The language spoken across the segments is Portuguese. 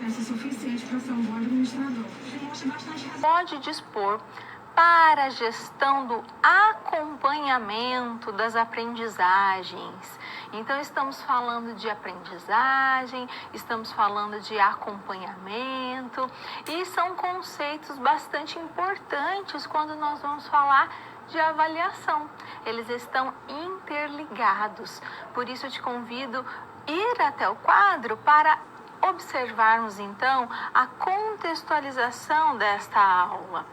competência suficiente para ser um bom administrador. Pode dispor para a gestão do acompanhamento das aprendizagens. Então, estamos falando de aprendizagem, estamos falando de acompanhamento, e são conceitos bastante importantes quando nós vamos falar de avaliação. Eles estão interligados. Por isso, eu te convido a ir até o quadro para observarmos, então, a contextualização desta aula.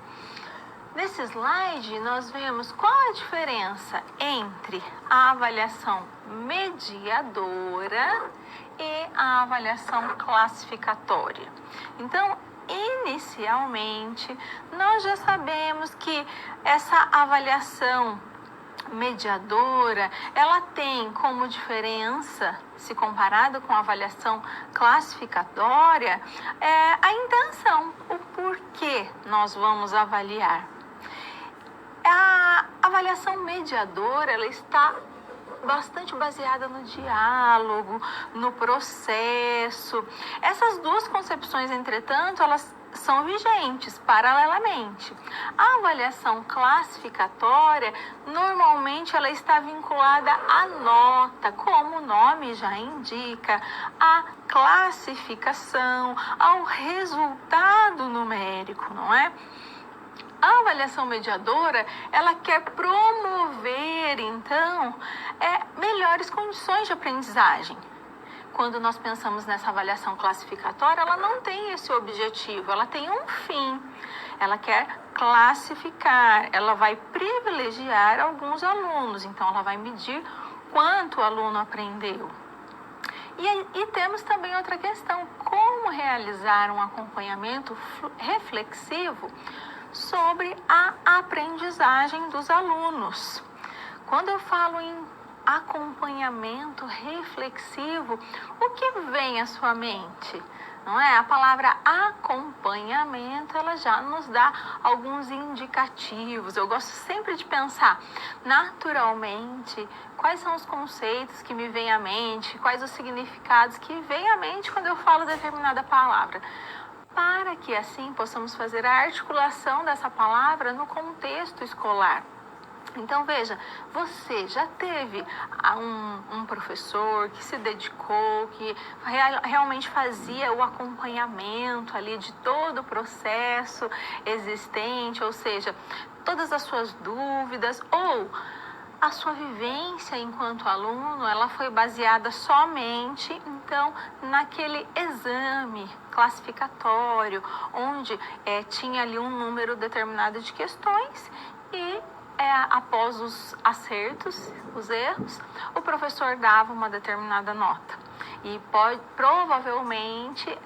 Nesse slide, nós vemos qual a diferença entre a avaliação mediadora e a avaliação classificatória. Então, inicialmente, nós já sabemos que essa avaliação mediadora, ela tem como diferença, se comparado com a avaliação classificatória, a intenção, o porquê nós vamos avaliar. A avaliação mediadora, ela está bastante baseada no diálogo, no processo. Essas duas concepções, entretanto, elas são vigentes paralelamente. A avaliação classificatória, normalmente ela está vinculada à nota, como o nome já indica, à classificação, ao resultado numérico, não é? A avaliação mediadora, ela quer promover, então, melhores condições de aprendizagem. Quando nós pensamos nessa avaliação classificatória, ela não tem esse objetivo, ela tem um fim. Ela quer classificar, ela vai privilegiar alguns alunos, então ela vai medir quanto o aluno aprendeu. E temos também outra questão, como realizar um acompanhamento reflexivo sobre a aprendizagem dos alunos. Quando eu falo em acompanhamento reflexivo, o que vem à sua mente? Não é? A palavra acompanhamento, ela já nos dá alguns indicativos. Eu gosto sempre de pensar naturalmente quais são os conceitos que me vêm à mente, quais os significados que vêm à mente quando eu falo determinada palavra, para que assim possamos fazer a articulação dessa palavra no contexto escolar. Então, veja, você já teve um professor que se dedicou, que realmente fazia o acompanhamento ali de todo o processo existente, ou seja, todas as suas dúvidas, ou a sua vivência enquanto aluno, ela foi baseada somente, então, naquele exame classificatório, onde tinha ali um número determinado de questões e após os acertos, os erros, o professor dava uma determinada nota. E provavelmente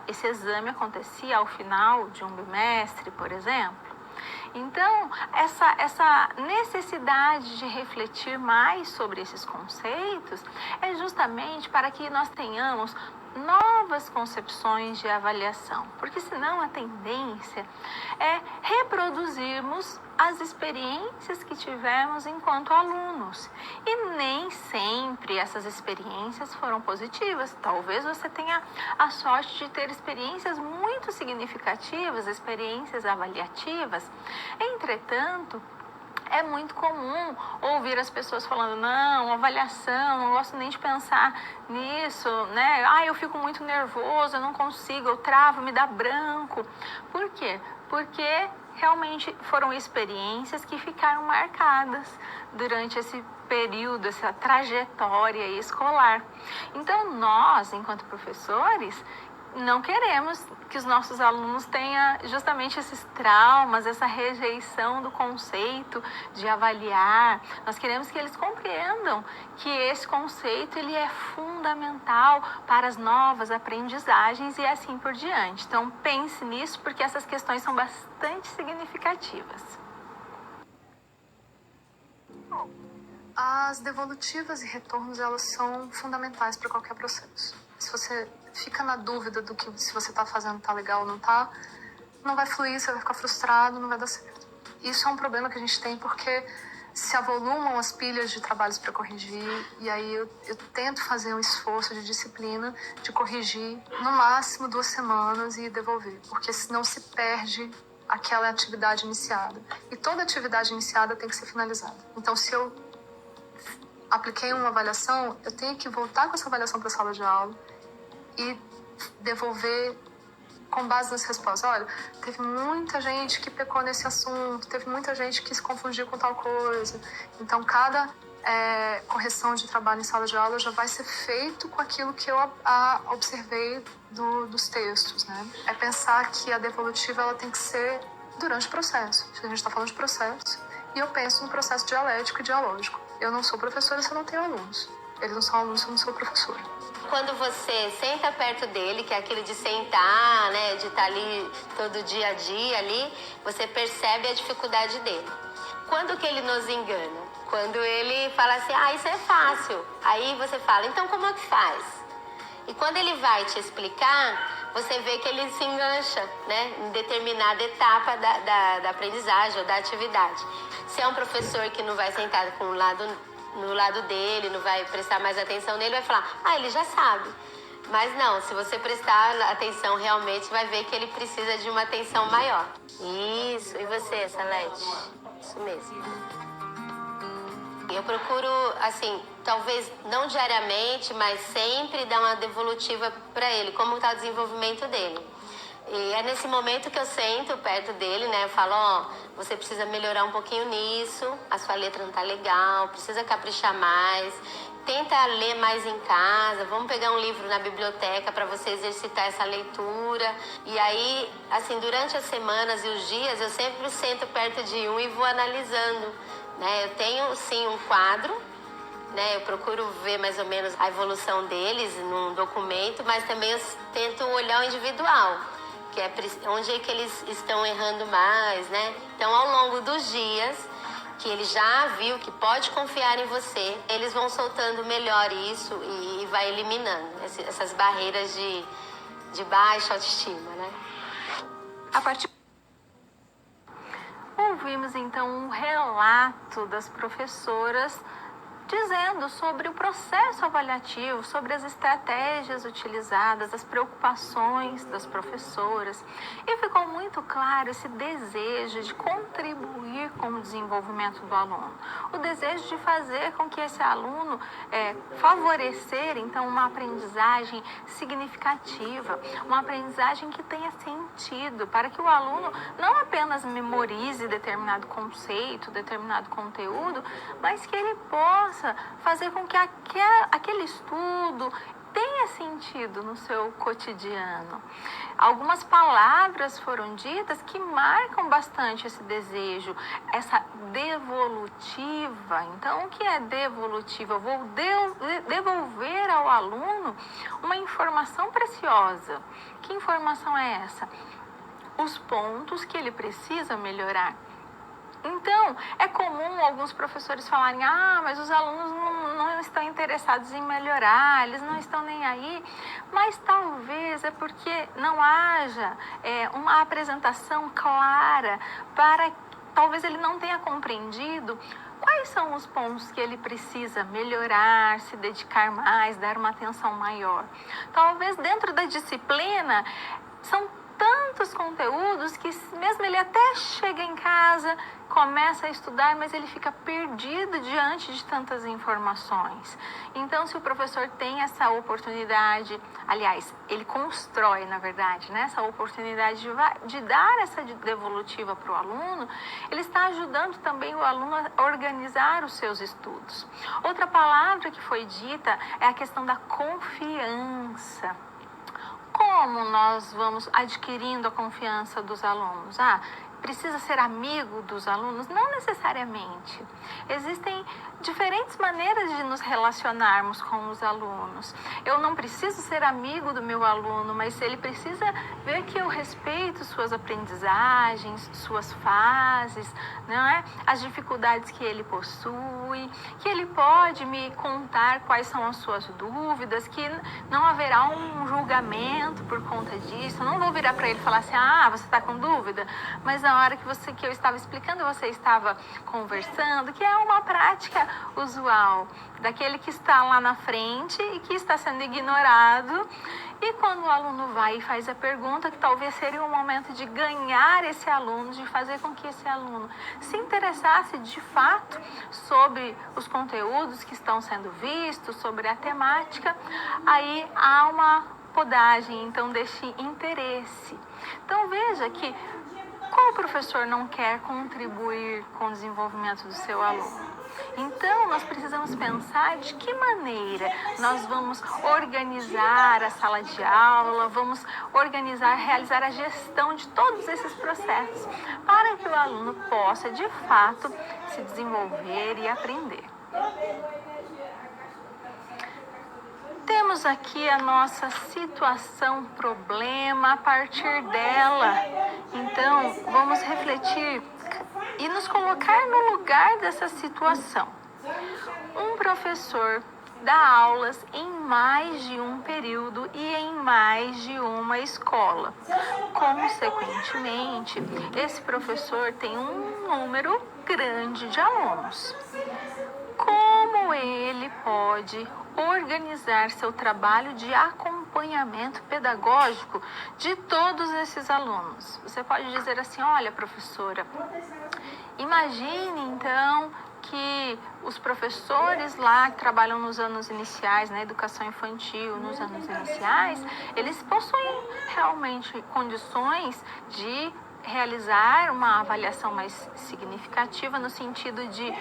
esse exame acontecia ao final de um bimestre, por exemplo. Então, essa necessidade de refletir mais sobre esses conceitos é justamente para que nós tenhamos novas concepções de avaliação, porque senão a tendência é reproduzirmos as experiências que tivemos enquanto alunos, e nem sempre essas experiências foram positivas. Talvez você tenha a sorte de ter experiências muito significativas, experiências avaliativas. Entretanto, é muito comum ouvir as pessoas falando, não, avaliação, não gosto nem de pensar nisso, né? Eu fico muito nervoso, eu não consigo, eu travo, me dá branco. Por quê? Porque realmente foram experiências que ficaram marcadas durante esse período, essa trajetória escolar. Então, nós, enquanto professores, não queremos que os nossos alunos tenham justamente esses traumas, essa rejeição do conceito de avaliar. Nós queremos que eles compreendam que esse conceito ele é fundamental para as novas aprendizagens e assim por diante. Então, pense nisso, porque essas questões são bastante significativas. As devolutivas e retornos, elas são fundamentais para qualquer processo. Se você fica na dúvida do que se você está fazendo tá legal ou não tá, não vai fluir, você vai ficar frustrado, não vai dar certo. Isso é um problema que a gente tem porque se avolumam as pilhas de trabalhos para corrigir, e aí eu tento fazer um esforço de disciplina de corrigir no máximo 2 semanas e devolver, porque senão se perde aquela atividade iniciada. E toda atividade iniciada tem que ser finalizada. Então, se eu apliquei uma avaliação, eu tenho que voltar com essa avaliação para a sala de aula e devolver com base nas respostas. Olha, teve muita gente que pecou nesse assunto, teve muita gente que se confundiu com tal coisa. Então, cada correção de trabalho em sala de aula já vai ser feito com aquilo que eu observei dos textos, né? É pensar que a devolutiva ela tem que ser durante o processo. A gente está falando de processo, e eu penso no processo dialético e dialógico. Eu não sou professora se eu não tenho alunos. Eles não são alunos se eu não sou professora. Quando você senta perto dele, que é aquilo de sentar, né, de estar ali todo dia a dia ali, você percebe a dificuldade dele. Quando que ele nos engana? Quando ele fala assim, isso é fácil. Aí você fala, então como é que faz? E quando ele vai te explicar, você vê que ele se engancha, né, em determinada etapa da aprendizagem ou da atividade. Se é um professor que não vai sentar no lado dele, não vai prestar mais atenção nele, vai falar, ele já sabe. Mas não, se você prestar atenção realmente, vai ver que ele precisa de uma atenção maior. Isso, e você, Salete? Isso mesmo. Eu procuro, assim, talvez não diariamente, mas sempre dar uma devolutiva para ele, como está o desenvolvimento dele. E é nesse momento que eu sento perto dele, né? Eu falo, você precisa melhorar um pouquinho nisso, a sua letra não tá legal, precisa caprichar mais, tenta ler mais em casa, vamos pegar um livro na biblioteca para você exercitar essa leitura. E aí, assim, durante as semanas e os dias, eu sempre sento perto de um e vou analisando, né? Eu tenho, sim, um quadro, né? Eu procuro ver mais ou menos a evolução deles num documento, mas também eu tento olhar o individual, que é onde é que eles estão errando mais, né? Então, ao longo dos dias, que ele já viu que pode confiar em você, eles vão soltando melhor isso e vai eliminando essas barreiras de baixa autoestima, né? Ouvimos, então, um relato das professoras dizendo sobre o processo avaliativo, sobre as estratégias utilizadas, as preocupações das professoras. E ficou muito claro esse desejo de contribuir com o desenvolvimento do aluno. O desejo de fazer com que esse aluno favorecer, então, uma aprendizagem significativa, uma aprendizagem que tenha sentido, para que o aluno não apenas memorize determinado conceito, determinado conteúdo, mas que ele possa fazer com que aquele estudo tenha sentido no seu cotidiano. Algumas palavras foram ditas que marcam bastante esse desejo, essa devolutiva. Então, o que é devolutiva? Eu vou devolver ao aluno uma informação preciosa. Que informação é essa? Os pontos que ele precisa melhorar. Então, é comum alguns professores falarem, mas os alunos não estão interessados em melhorar, eles não estão nem aí, mas talvez é porque não haja uma apresentação clara talvez ele não tenha compreendido quais são os pontos que ele precisa melhorar, se dedicar mais, dar uma atenção maior. Talvez dentro da disciplina são tantos conteúdos que mesmo ele até chega em casa, começa a estudar, mas ele fica perdido diante de tantas informações. Então, se o professor tem essa oportunidade, aliás, ele constrói, na verdade, né, essa oportunidade de dar essa devolutiva para o aluno, ele está ajudando também o aluno a organizar os seus estudos. Outra palavra que foi dita é a questão da confiança. Como nós vamos adquirindo a confiança dos alunos? Precisa ser amigo dos alunos? Não necessariamente. Existem diferentes maneiras de nos relacionarmos com os alunos. Eu não preciso ser amigo do meu aluno, mas ele precisa ver que eu respeito suas aprendizagens, suas fases, não é? As dificuldades que ele possui, que ele pode me contar quais são as suas dúvidas, que não haverá um julgamento por conta disso. Eu não vou virar para ele e falar assim, você está com dúvida? Mas na hora que eu estava explicando, você estava conversando, que é uma prática usual daquele que está lá na frente e que está sendo ignorado. E quando o aluno vai e faz a pergunta, que talvez seria um momento de ganhar esse aluno, de fazer com que esse aluno se interessasse de fato sobre os conteúdos que estão sendo vistos, sobre a temática, aí há uma podagem, então, deste interesse. Então, veja que qual professor não quer contribuir com o desenvolvimento do seu aluno? Então, nós precisamos pensar de que maneira nós vamos organizar a sala de aula, vamos organizar, realizar a gestão de todos esses processos, para que o aluno possa, de fato, se desenvolver e aprender. Temos aqui a nossa situação problema. A partir dela, então, vamos refletir e nos colocar no lugar dessa situação. Um professor dá aulas em mais de um período e em mais de uma escola. Consequentemente, esse professor tem um número grande de alunos. Como ele pode organizar seu trabalho de acompanhamento pedagógico de todos esses alunos? Você pode dizer assim: olha, professora, imagine então que os professores lá que trabalham nos anos iniciais, na educação infantil, nos anos iniciais, eles possuem realmente condições de realizar uma avaliação mais significativa no sentido de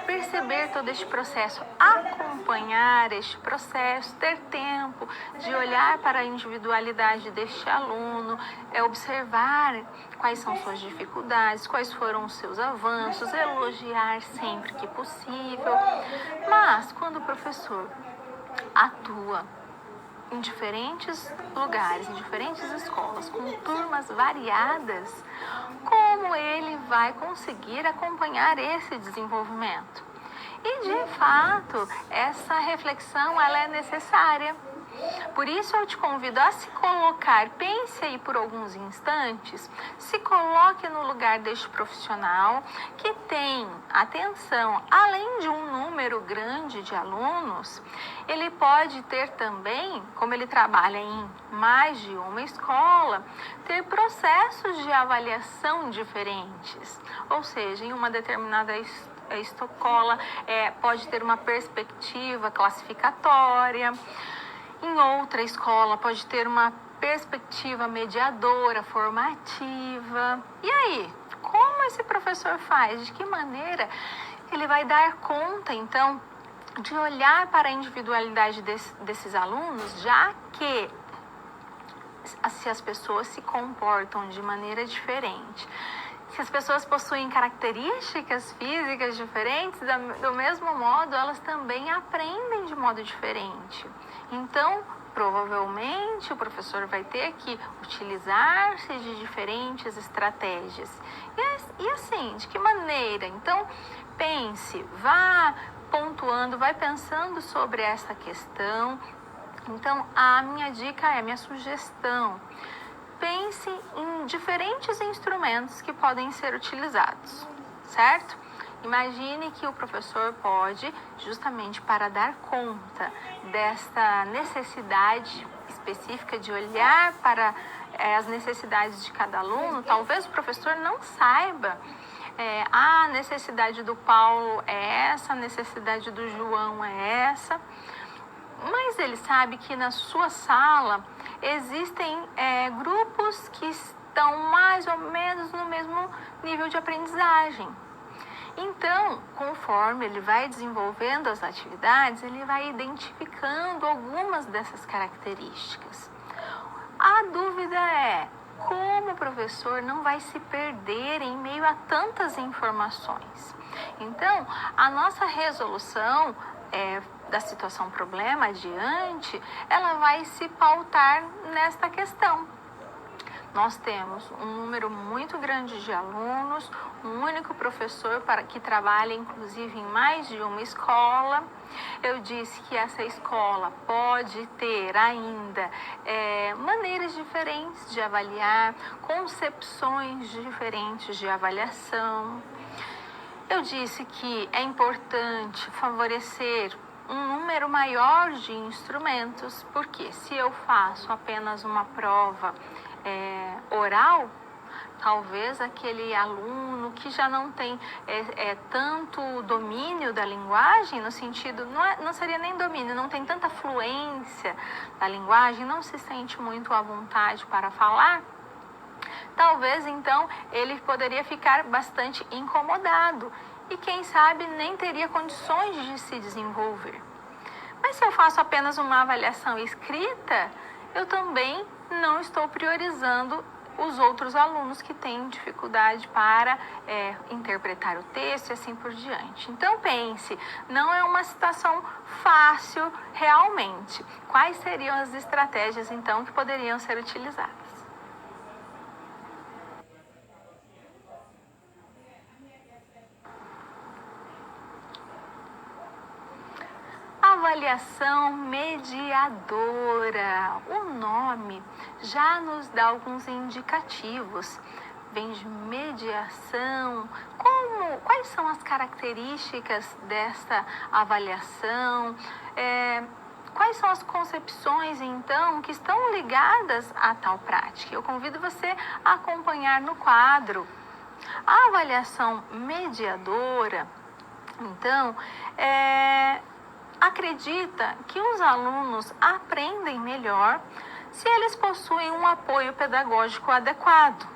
perceber todo este processo, acompanhar este processo, ter tempo de olhar para a individualidade deste aluno, observar quais são suas dificuldades, quais foram os seus avanços, elogiar sempre que possível. Mas quando o professor atua em diferentes lugares, em diferentes escolas, com turmas variadas, como ele vai conseguir acompanhar esse desenvolvimento? E, de fato, essa reflexão ela é necessária. Por isso eu te convido a se colocar, pense aí por alguns instantes, se coloque no lugar deste profissional que tem, atenção, além de um número grande de alunos, ele pode ter também, como ele trabalha em mais de uma escola, ter processos de avaliação diferentes, ou seja, em uma determinada escola pode ter uma perspectiva classificatória. Em outra escola pode ter uma perspectiva mediadora, formativa. E aí, como esse professor faz? De que maneira ele vai dar conta, então, de olhar para a individualidade desses alunos, já que se as pessoas se comportam de maneira diferente, se as pessoas possuem características físicas diferentes, do mesmo modo, elas também aprendem de modo diferente. Então, provavelmente, o professor vai ter que utilizar-se de diferentes estratégias. E assim, de que maneira? Então, pense, vá pontuando, vai pensando sobre essa questão. Então, a minha dica a minha sugestão: pense em diferentes instrumentos que podem ser utilizados, certo? Imagine que o professor pode, justamente para dar conta desta necessidade específica de olhar para as necessidades de cada aluno, talvez o professor não saiba a necessidade do Paulo é essa, a necessidade do João é essa, mas ele sabe que na sua sala existem grupos que estão mais ou menos no mesmo nível de aprendizagem. Então, conforme ele vai desenvolvendo as atividades, ele vai identificando algumas dessas características. A dúvida é como o professor não vai se perder em meio a tantas informações. Então, a nossa resolução da situação problema adiante, ela vai se pautar nesta questão. nós temos um número muito grande de alunos, um único professor que trabalha inclusive em mais de uma escola. Eu disse que essa escola pode ter ainda maneiras diferentes de avaliar, concepções diferentes de avaliação. Eu disse que é importante favorecer um número maior de instrumentos, porque se eu faço apenas uma prova oral, talvez aquele aluno que já não tem tanto domínio da linguagem, no sentido, não seria nem domínio, não tem tanta fluência da linguagem, não se sente muito à vontade para falar, talvez então ele poderia ficar bastante incomodado e quem sabe nem teria condições de se desenvolver. Mas se eu faço apenas uma avaliação escrita, eu também não estou priorizando os outros alunos que têm dificuldade para interpretar o texto e assim por diante. Então pense, não é uma situação fácil realmente. Quais seriam as estratégias então que poderiam ser utilizadas? Avaliação mediadora. O nome já nos dá alguns indicativos. Vem de mediação. Quais são as características desta avaliação? Quais são as concepções, então, que estão ligadas a tal prática? Eu convido você a acompanhar no quadro. A avaliação mediadora, então, acredita que os alunos aprendem melhor se eles possuem um apoio pedagógico adequado.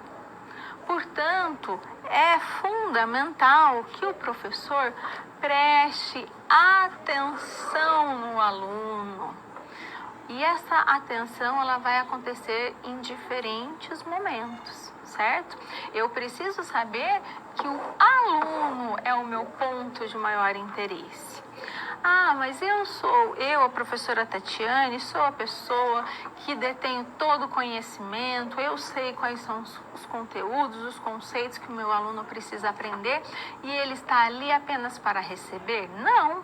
Portanto, é fundamental que o professor preste atenção no aluno. E essa atenção ela vai acontecer em diferentes momentos, certo? Eu preciso saber que o aluno é o meu ponto de maior interesse. Mas eu, a professora Tatiane, sou a pessoa que detém todo o conhecimento, eu sei quais são os conteúdos, os conceitos que o meu aluno precisa aprender e ele está ali apenas para receber? Não!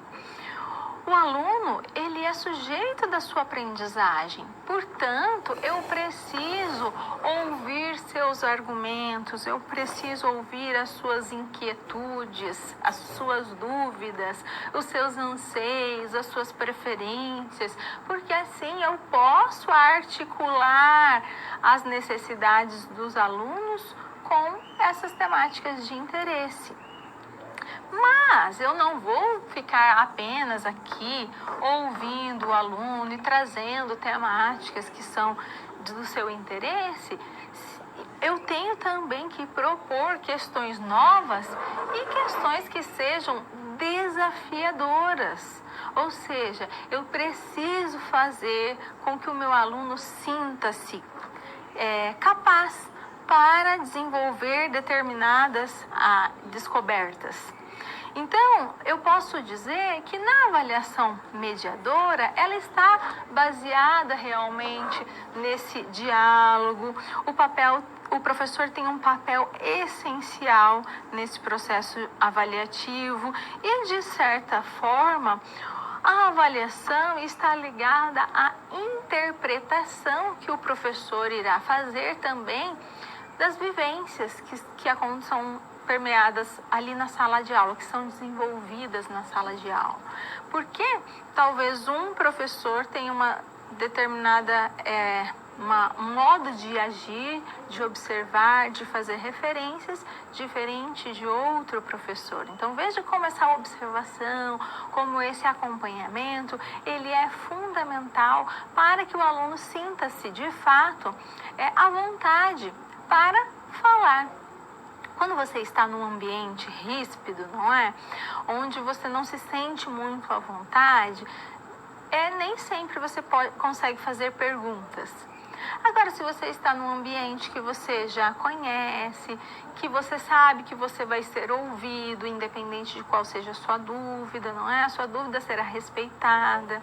O aluno, ele é sujeito da sua aprendizagem. Portanto, eu preciso ouvir seus argumentos, eu preciso ouvir as suas inquietudes, as suas dúvidas, os seus anseios, as suas preferências, porque assim eu posso articular as necessidades dos alunos com essas temáticas de interesse. Mas eu não vou ficar apenas aqui ouvindo o aluno e trazendo temáticas que são do seu interesse. Eu tenho também que propor questões novas e questões que sejam desafiadoras. Ou seja, eu preciso fazer com que o meu aluno sinta-se capaz para desenvolver determinadas descobertas. Então, eu posso dizer que na avaliação mediadora, ela está baseada realmente nesse diálogo. O professor tem um papel essencial nesse processo avaliativo e, de certa forma, a avaliação está ligada à interpretação que o professor irá fazer também das vivências que são permeadas ali na sala de aula, que são desenvolvidas na sala de aula. Porque talvez um professor tenha uma determinada um modo de agir, de observar, de fazer referências diferente de outro professor. Então veja como essa observação, como esse acompanhamento, ele é fundamental para que o aluno sinta-se de fato à vontade para falar. Quando você está num ambiente ríspido, não é? Onde você não se sente muito à vontade, nem sempre você consegue fazer perguntas. Agora, se você está num ambiente que você já conhece, que você sabe que você vai ser ouvido, independente de qual seja a sua dúvida, não é? A sua dúvida será respeitada.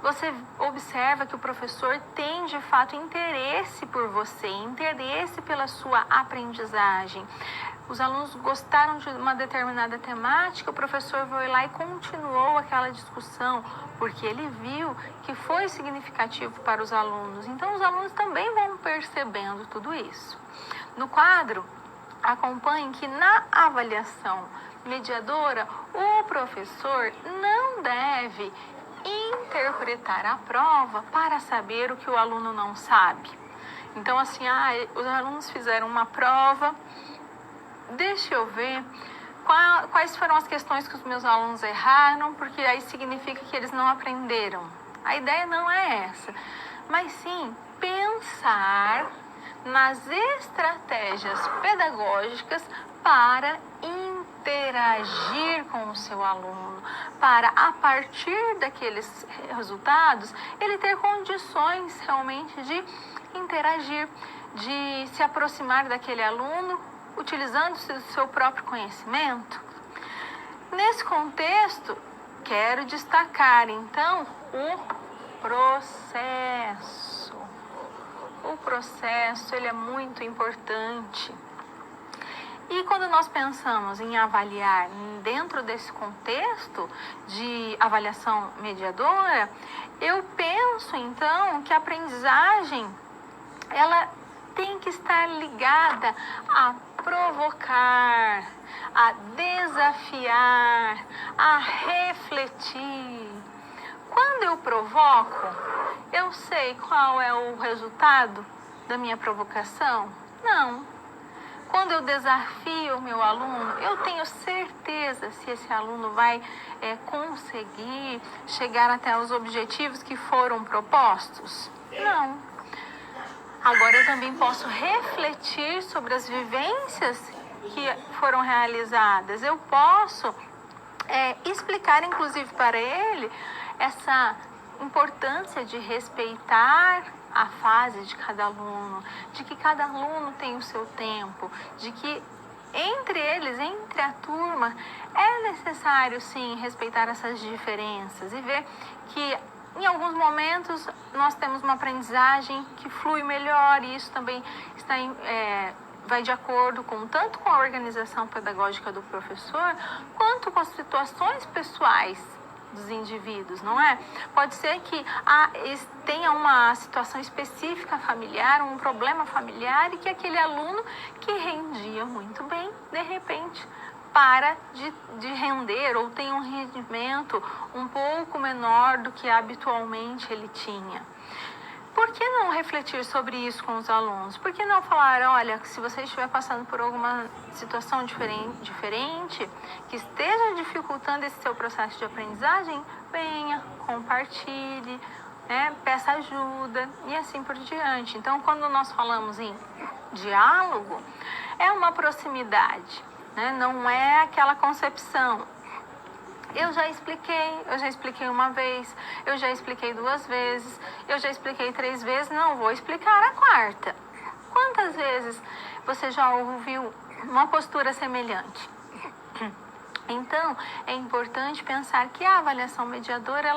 você observa que o professor tem de fato interesse por você, interesse pela sua aprendizagem. Os alunos gostaram de uma determinada temática, o professor foi lá e continuou aquela discussão, porque ele viu que foi significativo para os alunos. Então, os alunos também vão percebendo tudo isso. No quadro, acompanhe que na avaliação mediadora, o professor não deve interpretar a prova para saber o que o aluno não sabe. Então, assim, os alunos fizeram uma prova, deixa eu ver quais foram as questões que os meus alunos erraram, porque aí significa que eles não aprenderam. A ideia não é essa, mas sim pensar nas estratégias pedagógicas para interagir com o seu aluno, para, a partir daqueles resultados, ele ter condições realmente de interagir, de se aproximar daquele aluno, utilizando-se do seu próprio conhecimento. Nesse contexto, quero destacar, então, o processo. O processo, ele é muito importante. E quando nós pensamos em avaliar dentro desse contexto de avaliação mediadora, eu penso, então, que a aprendizagem, ela tem que estar ligada a provocar, a desafiar, a refletir. Quando eu provoco, eu sei qual é o resultado da minha provocação? Não. Quando eu desafio o meu aluno, eu tenho certeza se esse aluno vai conseguir chegar até os objetivos que foram propostos? Não. Agora, eu também posso refletir sobre as vivências que foram realizadas. Eu posso explicar, inclusive, para ele essa importância de respeitar a fase de cada aluno, de que cada aluno tem o seu tempo, de que entre eles, entre a turma, é necessário sim respeitar essas diferenças e ver que em alguns momentos nós temos uma aprendizagem que flui melhor, e isso também vai de acordo tanto com a organização pedagógica do professor, quanto com as situações pessoais dos indivíduos, não é? Pode ser que tenha uma situação específica familiar, um problema familiar, e que aquele aluno que rendia muito bem, de repente, para de render ou tem um rendimento um pouco menor do que habitualmente ele tinha. Por que não refletir sobre isso com os alunos? Por que não falar, olha, se você estiver passando por alguma situação diferente que esteja dificultando esse seu processo de aprendizagem, venha, compartilhe, peça ajuda e assim por diante. Então, quando nós falamos em diálogo, é uma proximidade, não é aquela concepção. Eu já expliquei uma vez, eu já expliquei 2 vezes, eu já expliquei 3 vezes, não vou explicar a 4ª. Quantas vezes você já ouviu uma postura semelhante? Então, é importante pensar que a avaliação mediadora,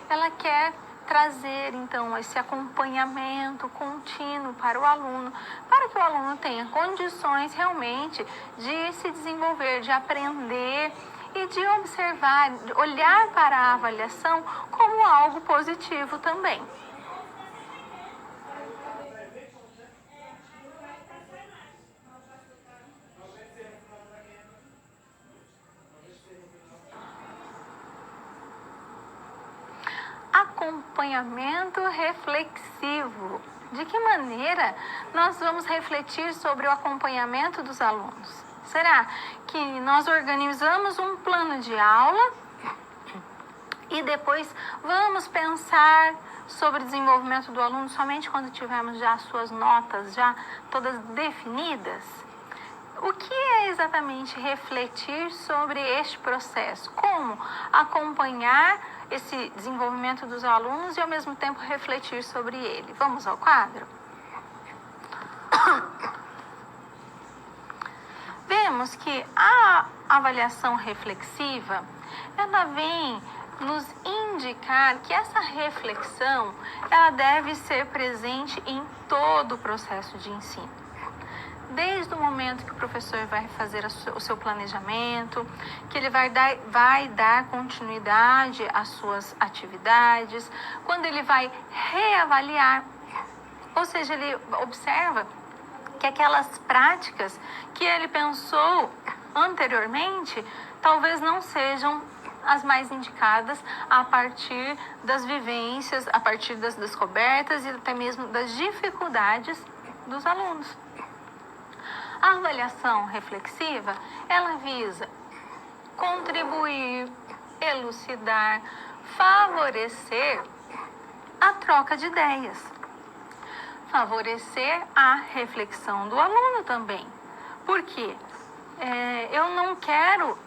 ela quer trazer, então, esse acompanhamento contínuo para o aluno, para que o aluno tenha condições realmente de se desenvolver, de aprender e de observar, de olhar para a avaliação como algo positivo também. Acompanhamento reflexivo. De que maneira nós vamos refletir sobre o acompanhamento dos alunos? Será que nós organizamos um plano de aula e depois vamos pensar sobre o desenvolvimento do aluno somente quando tivermos já as suas notas já todas definidas? O que é exatamente refletir sobre este processo? Como acompanhar esse desenvolvimento dos alunos e ao mesmo tempo refletir sobre ele? Vamos ao quadro? Vemos que a avaliação reflexiva, ela vem nos indicar que essa reflexão ela deve ser presente em todo o processo de ensino. Desde o momento que o professor vai fazer o seu planejamento, que ele vai dar continuidade às suas atividades, quando ele vai reavaliar, ou seja, ele observa que aquelas práticas que ele pensou anteriormente talvez não sejam as mais indicadas a partir das vivências, a partir das descobertas e até mesmo das dificuldades dos alunos. A avaliação reflexiva, ela visa contribuir, elucidar, favorecer a troca de ideias, favorecer a reflexão do aluno também. Por quê? Eu não quero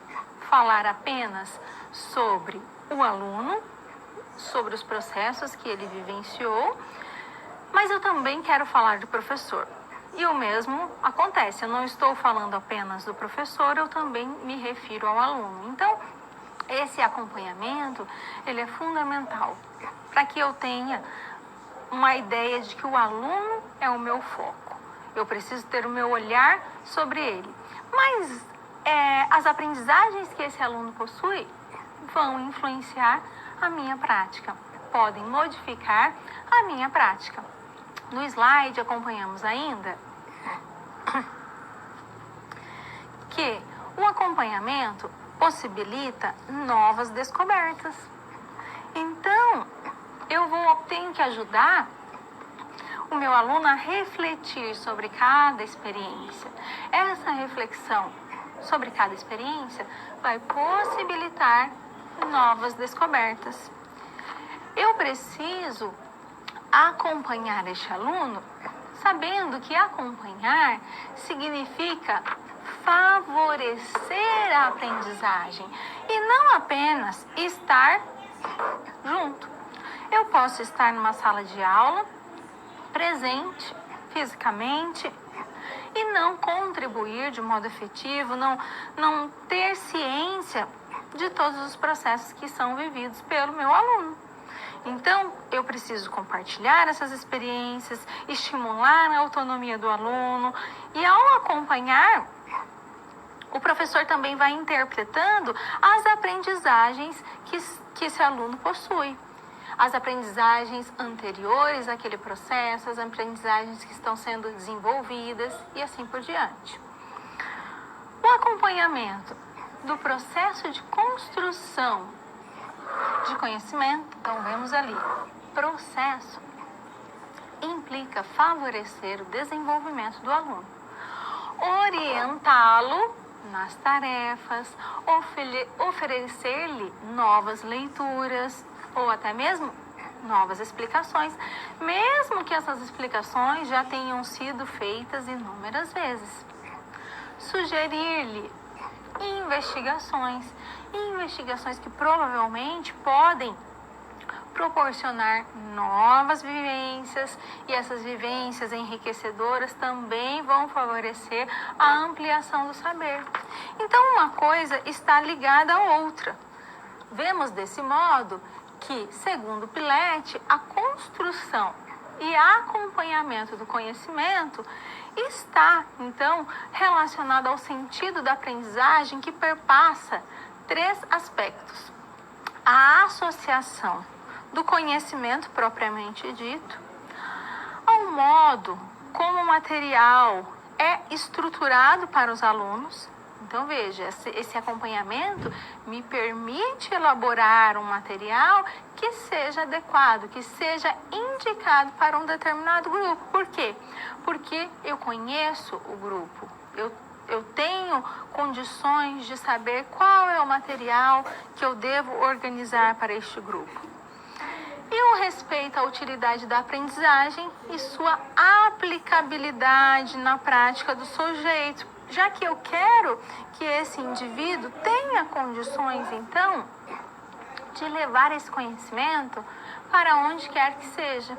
falar apenas sobre o aluno, sobre os processos que ele vivenciou, mas eu também quero falar do professor. E o mesmo acontece, eu não estou falando apenas do professor, eu também me refiro ao aluno. Então, esse acompanhamento, ele é fundamental para que eu tenha uma ideia de que o aluno é o meu foco. Eu preciso ter o meu olhar sobre ele. Mas as aprendizagens que esse aluno possui vão influenciar a minha prática, podem modificar a minha prática. No slide acompanhamos ainda que o acompanhamento possibilita novas descobertas. Então, tenho que ajudar o meu aluno a refletir sobre cada experiência. Essa reflexão sobre cada experiência vai possibilitar novas descobertas. Eu preciso acompanhar este aluno, sabendo que acompanhar significa favorecer a aprendizagem e não apenas estar junto. Eu posso estar numa sala de aula, presente fisicamente, e não contribuir de modo efetivo, não ter ciência de todos os processos que são vividos pelo meu aluno. Então, eu preciso compartilhar essas experiências, estimular a autonomia do aluno, e ao acompanhar, o professor também vai interpretando as aprendizagens que esse aluno possui. As aprendizagens anteriores àquele processo, as aprendizagens que estão sendo desenvolvidas e assim por diante. O acompanhamento do processo de construção de conhecimento, então vemos ali, processo implica favorecer o desenvolvimento do aluno, orientá-lo nas tarefas, oferecer-lhe novas leituras ou até mesmo novas explicações, mesmo que essas explicações já tenham sido feitas inúmeras vezes. Sugerir-lhe investigações que provavelmente podem proporcionar novas vivências, e essas vivências enriquecedoras também vão favorecer a ampliação do saber. Então, uma coisa está ligada à outra. Vemos desse modo que, segundo Pillet, a construção e acompanhamento do conhecimento está, então, relacionado ao sentido da aprendizagem que perpassa 3 aspectos: a associação do conhecimento propriamente dito, ao modo como o material é estruturado para os alunos. Então, veja, esse acompanhamento me permite elaborar um material que seja adequado, que seja indicado para um determinado grupo. Por quê? Porque eu conheço o grupo, eu tenho condições de saber qual é o material que eu devo organizar para este grupo. E o respeito à utilidade da aprendizagem e sua aplicabilidade na prática do sujeito, já que eu quero que esse indivíduo tenha condições, então, de levar esse conhecimento para onde quer que seja.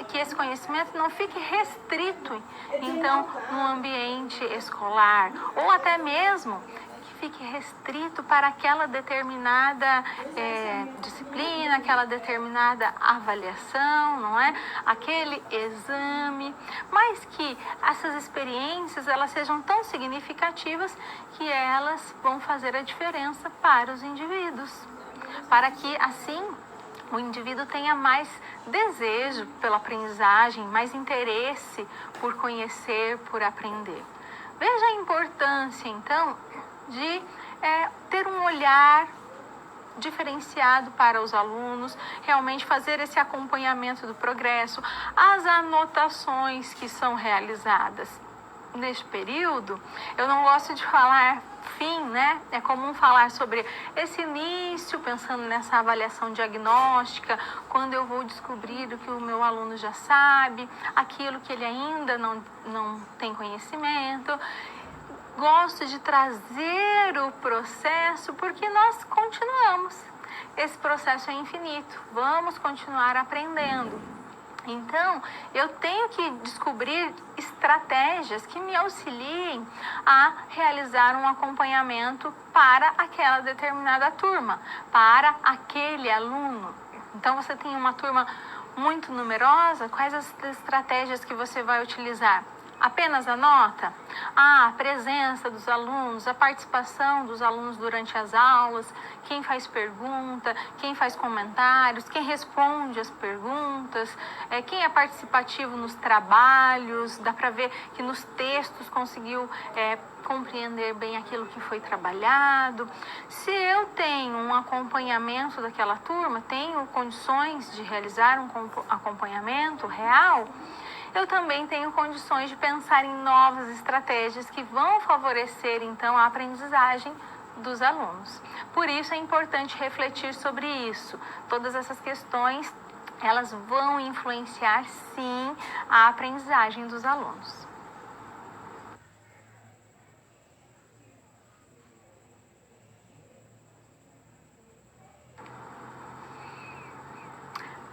Que esse conhecimento não fique restrito, então, no ambiente escolar, ou até mesmo que fique restrito para aquela determinada disciplina, aquela determinada avaliação, não é? Aquele exame, mas que essas experiências elas sejam tão significativas que elas vão fazer a diferença para os indivíduos, para que assim o indivíduo tenha mais desejo pela aprendizagem, mais interesse por conhecer, por aprender. Veja a importância, então, de ter um olhar diferenciado para os alunos, realmente fazer esse acompanhamento do progresso, as anotações que são realizadas neste período. Eu não gosto de falar fim, né? É comum falar sobre esse início, pensando nessa avaliação diagnóstica, quando eu vou descobrir o que o meu aluno já sabe, aquilo que ele ainda não tem conhecimento. Gosto de trazer o processo porque nós continuamos. Esse processo é infinito, vamos continuar aprendendo. Então, eu tenho que descobrir estratégias que me auxiliem a realizar um acompanhamento para aquela determinada turma, para aquele aluno. Então, você tem uma turma muito numerosa, quais as estratégias que você vai utilizar? Apenas a nota? A presença dos alunos, a participação dos alunos durante as aulas, quem faz pergunta, quem faz comentários, quem responde as perguntas, quem é participativo nos trabalhos, dá para ver que nos textos conseguiu compreender bem aquilo que foi trabalhado. Se eu tenho um acompanhamento daquela turma, tenho condições de realizar um acompanhamento real, eu também tenho condições de pensar em novas estratégias que vão favorecer, então, a aprendizagem dos alunos. Por isso é importante refletir sobre isso. Todas essas questões, elas vão influenciar, sim, a aprendizagem dos alunos.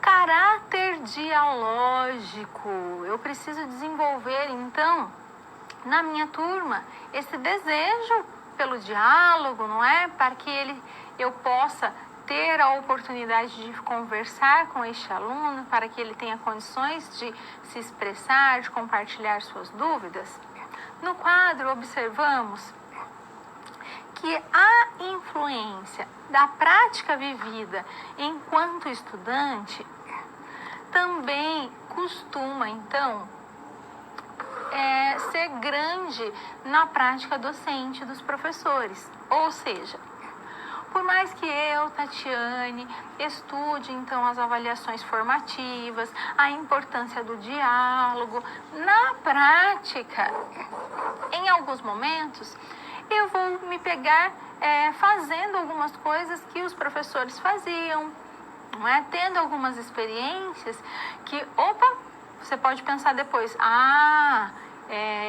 Caráter dialógico. Eu preciso desenvolver, então, na minha turma, esse desejo pelo diálogo, não é? Para que eu possa ter a oportunidade de conversar com este aluno, para que ele tenha condições de se expressar, de compartilhar suas dúvidas. No quadro, observamos que a influência da prática vivida enquanto estudante também costuma, então, ser grande na prática docente dos professores. Ou seja, por mais que eu, Tatiane, estude, então, as avaliações formativas, a importância do diálogo, na prática, em alguns momentos, eu vou me pegar fazendo algumas coisas que os professores faziam, não é? Tendo algumas experiências que, você pode pensar depois,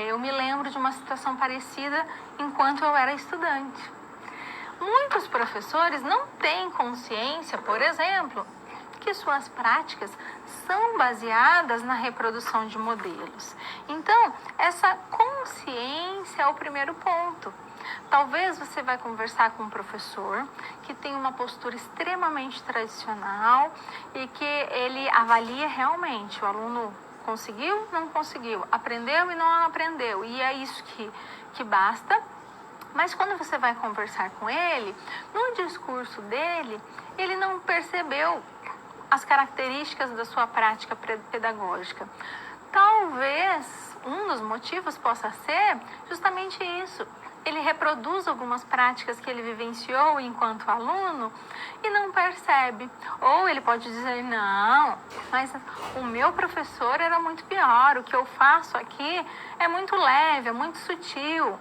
eu me lembro de uma situação parecida enquanto eu era estudante. Muitos professores não têm consciência, por exemplo, que suas práticas são baseadas na reprodução de modelos. Então, essa consciência é o primeiro ponto. Talvez você vai conversar com um professor que tem uma postura extremamente tradicional e que ele avalia realmente o aluno conseguiu, não conseguiu, aprendeu e não aprendeu, e é isso que basta. Mas quando você vai conversar com ele, no discurso dele, ele não percebeu as características da sua prática pedagógica. Talvez um dos motivos possa ser justamente isso. Ele reproduz algumas práticas que ele vivenciou enquanto aluno e não percebe. Ou ele pode dizer, não, mas o meu professor era muito pior, o que eu faço aqui é muito leve, é muito sutil.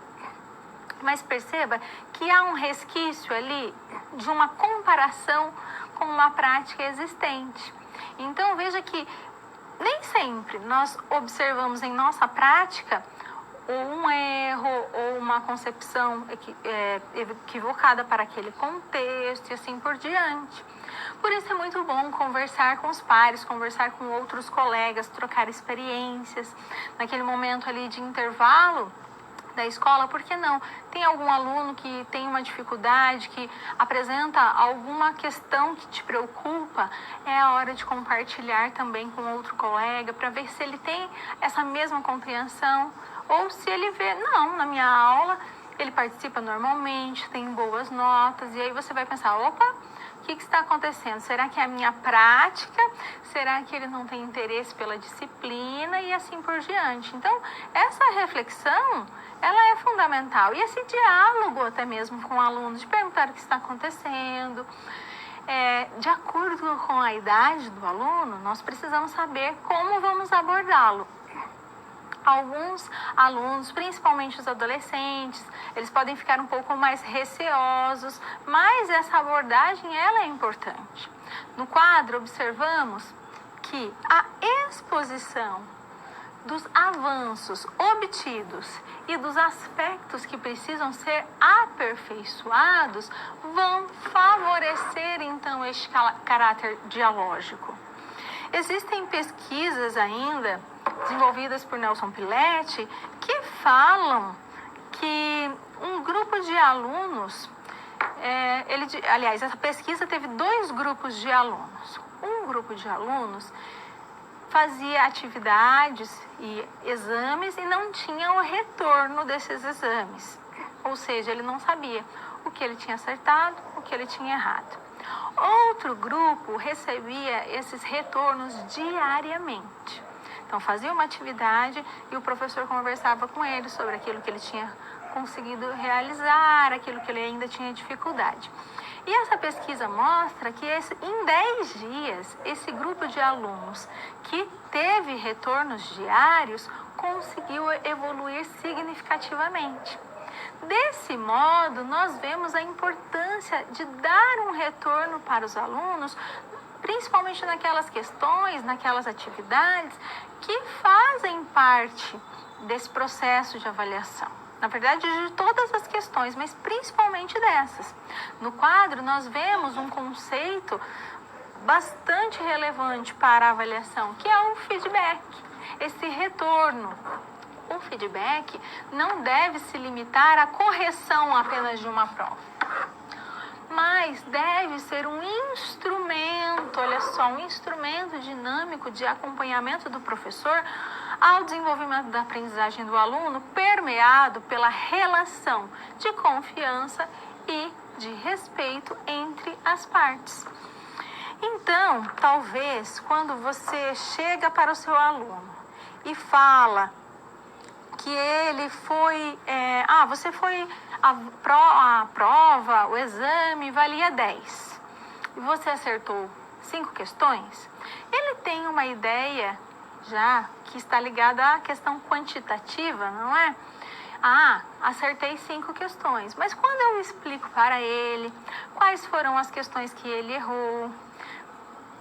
Mas perceba que há um resquício ali de uma comparação com uma prática existente. Então veja que nem sempre nós observamos em nossa prática um erro ou uma concepção equivocada para aquele contexto e assim por diante. Por isso é muito bom conversar com os pares, conversar com outros colegas, trocar experiências. Naquele momento ali de intervalo da escola, por que não? Tem algum aluno que tem uma dificuldade, que apresenta alguma questão que te preocupa, é a hora de compartilhar também com outro colega, para ver se ele tem essa mesma compreensão, ou se ele vê, não, na minha aula ele participa normalmente, tem boas notas, e aí você vai pensar, opa, o que está acontecendo? Será que é a minha prática? Será que ele não tem interesse pela disciplina? E assim por diante. Então, essa reflexão, ela é fundamental. E esse diálogo até mesmo com o aluno, de perguntar o que está acontecendo. De acordo com a idade do aluno, nós precisamos saber como vamos abordá-lo. Alguns alunos, principalmente os adolescentes, eles podem ficar um pouco mais receosos, mas essa abordagem ela é importante. No quadro, observamos que a exposição dos avanços obtidos e dos aspectos que precisam ser aperfeiçoados vão favorecer, então, este caráter dialógico. Existem pesquisas ainda desenvolvidas por Nelson Piletti, que falam que um grupo de alunos, aliás, essa pesquisa teve 2 grupos de alunos. Um grupo de alunos fazia atividades e exames e não tinha o retorno desses exames. Ou seja, ele não sabia o que ele tinha acertado, o que ele tinha errado. Outro grupo recebia esses retornos diariamente. Então, fazia uma atividade e o professor conversava com ele sobre aquilo que ele tinha conseguido realizar, aquilo que ele ainda tinha dificuldade. E essa pesquisa mostra que em 10 dias, esse grupo de alunos que teve retornos diários conseguiu evoluir significativamente. Desse modo, nós vemos a importância de dar um retorno para os alunos, principalmente naquelas questões, naquelas atividades que fazem parte desse processo de avaliação. Na verdade, de todas as questões, mas principalmente dessas. No quadro, nós vemos um conceito bastante relevante para a avaliação, que é o feedback, esse retorno. O feedback não deve se limitar à correção apenas de uma prova, mas deve ser um instrumento, olha só, um instrumento dinâmico de acompanhamento do professor ao desenvolvimento da aprendizagem do aluno, permeado pela relação de confiança e de respeito entre as partes. Então, talvez, quando você chega para o seu aluno e fala que ele foi, você foi a prova, o exame valia 10 e você acertou 5 questões, ele tem uma ideia já que está ligada à questão quantitativa, não é? Acertei 5 questões, mas quando eu explico para ele quais foram as questões que ele errou,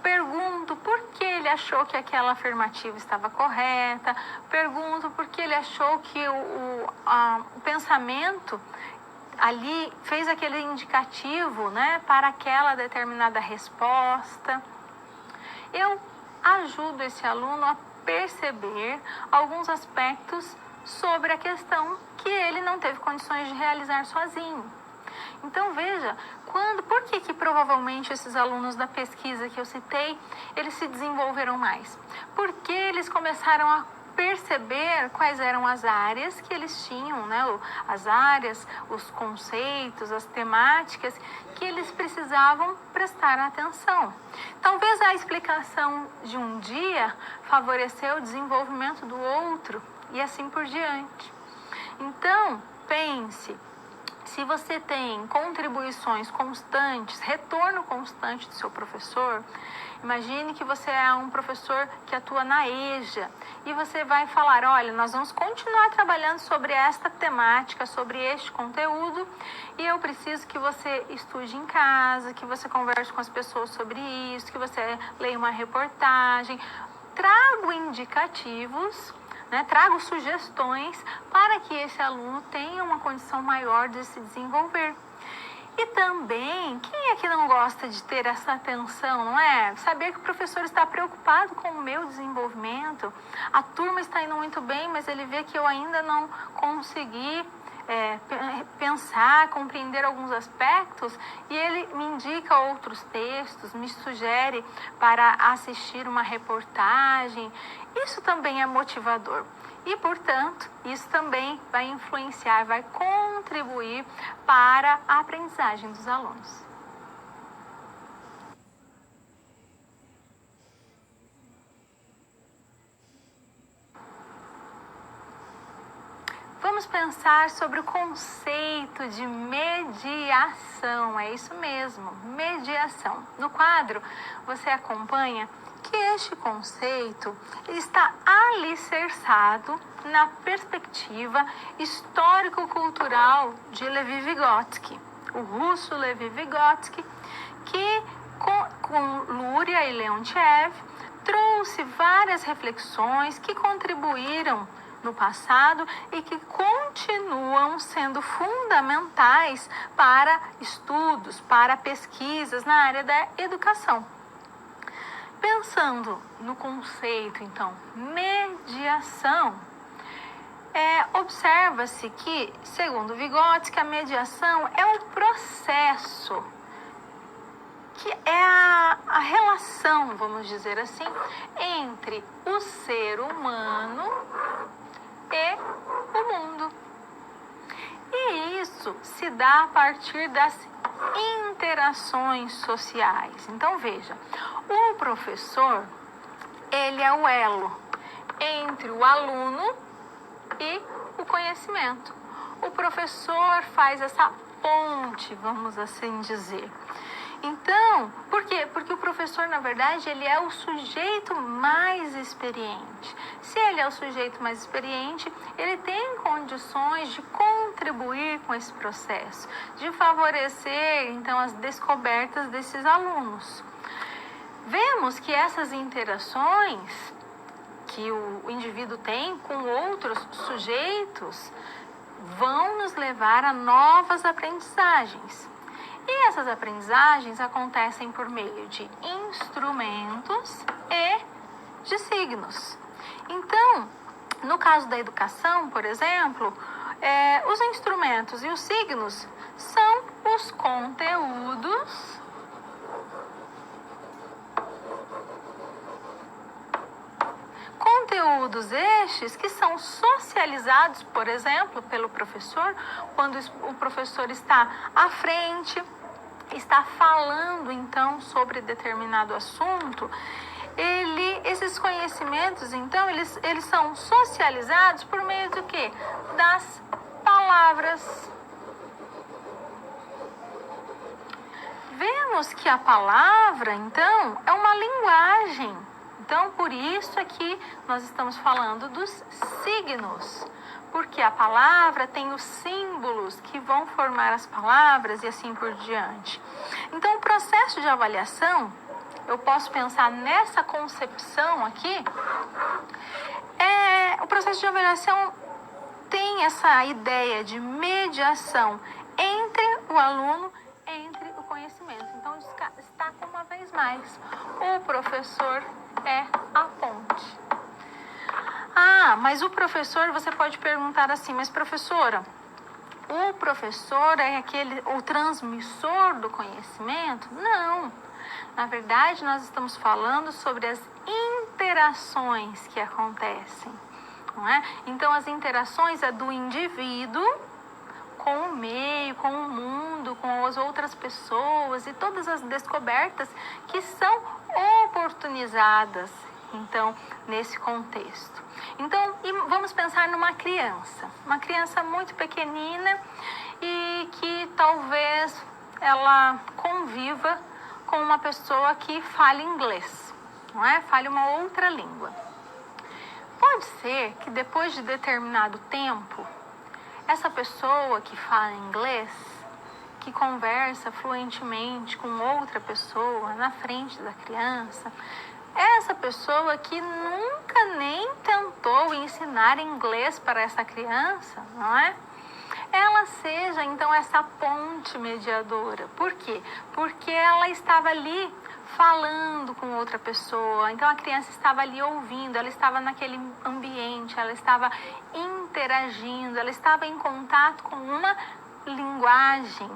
pergunto por que ele achou que aquela afirmativa estava correta, pergunto por que ele achou que o pensamento ali fez aquele indicativo, né, para aquela determinada resposta. Eu ajudo esse aluno a perceber alguns aspectos sobre a questão que ele não teve condições de realizar sozinho. Então, veja, por que provavelmente esses alunos da pesquisa que eu citei, eles se desenvolveram mais? Porque eles começaram a perceber quais eram as áreas que eles tinham, né? As áreas, os conceitos, as temáticas que eles precisavam prestar atenção. Talvez a explicação de um dia favoreceu o desenvolvimento do outro e assim por diante. Então, pense, se você tem contribuições constantes, retorno constante do seu professor, imagine que você é um professor que atua na EJA e você vai falar, olha, nós vamos continuar trabalhando sobre esta temática, sobre este conteúdo e eu preciso que você estude em casa, que você converse com as pessoas sobre isso, que você leia uma reportagem. Trago indicativos, trago sugestões para que esse aluno tenha uma condição maior de se desenvolver. E também, quem é que não gosta de ter essa atenção, não é? Saber que o professor está preocupado com o meu desenvolvimento, a turma está indo muito bem, mas ele vê que eu ainda não consegui pensar, compreender alguns aspectos, e ele me indica outros textos, me sugere para assistir uma reportagem. Isso também é motivador. E, portanto, isso também vai influenciar, vai contribuir para a aprendizagem dos alunos. Vamos pensar sobre o conceito de mediação. É isso mesmo, mediação. No quadro, você acompanha que este conceito está alicerçado na perspectiva histórico-cultural de Levi Vygotsky, o russo Levi Vygotsky, que com Luria e Leontiev trouxe várias reflexões que contribuíram no passado e que continuam sendo fundamentais para estudos, para pesquisas na área da educação. Pensando no conceito, então, mediação, observa-se que, segundo Vygotsky, a mediação é um processo, que é a relação, vamos dizer assim, entre o ser humano e o mundo. E isso se dá a partir das interações sociais. Então, veja, o professor, ele é o elo entre o aluno e o conhecimento. O professor faz essa ponte, vamos assim dizer. Então, por quê? Porque o professor, na verdade, ele é o sujeito mais experiente. Se ele é o sujeito mais experiente, ele tem condições de contribuir com esse processo, de favorecer, então, as descobertas desses alunos. Vemos que essas interações que o indivíduo tem com outros sujeitos vão nos levar a novas aprendizagens. E essas aprendizagens acontecem por meio de instrumentos e de signos. Então, no caso da educação, por exemplo, os instrumentos e os signos são os conteúdos estes que são socializados, por exemplo, pelo professor, quando o professor está à frente, está falando então sobre determinado assunto, esses conhecimentos, então, eles são socializados por meio do quê? Das palavras. Vemos que a palavra, então, é uma linguagem. Então, por isso aqui nós estamos falando dos signos, porque a palavra tem os símbolos que vão formar as palavras e assim por diante. Então, o processo de avaliação, eu posso pensar nessa concepção aqui, o processo de avaliação tem essa ideia de mediação entre o aluno, entre o conhecimento. Então, destaca uma vez mais, o professor é a ponte. Mas o professor, você pode perguntar assim, mas professora, o professor é o transmissor do conhecimento? Não. Na verdade, nós estamos falando sobre as interações que acontecem, não é? Então, as interações é do indivíduo com o meio, com o mundo, com as outras pessoas e todas as descobertas que são oportunizadas, então, nesse contexto. Então, vamos pensar numa criança muito pequenina e que talvez ela conviva com uma pessoa que fale inglês, não é? Fale uma outra língua. Pode ser que depois de determinado tempo, essa pessoa que fala inglês, que conversa fluentemente com outra pessoa na frente da criança, essa pessoa que nunca nem tentou ensinar inglês para essa criança, não é? ela seja então essa ponte mediadora. Por quê? Porque ela estava ali falando com outra pessoa, então a criança estava ali ouvindo, ela estava naquele ambiente, ela estava interagindo, ela estava em contato com uma linguagem.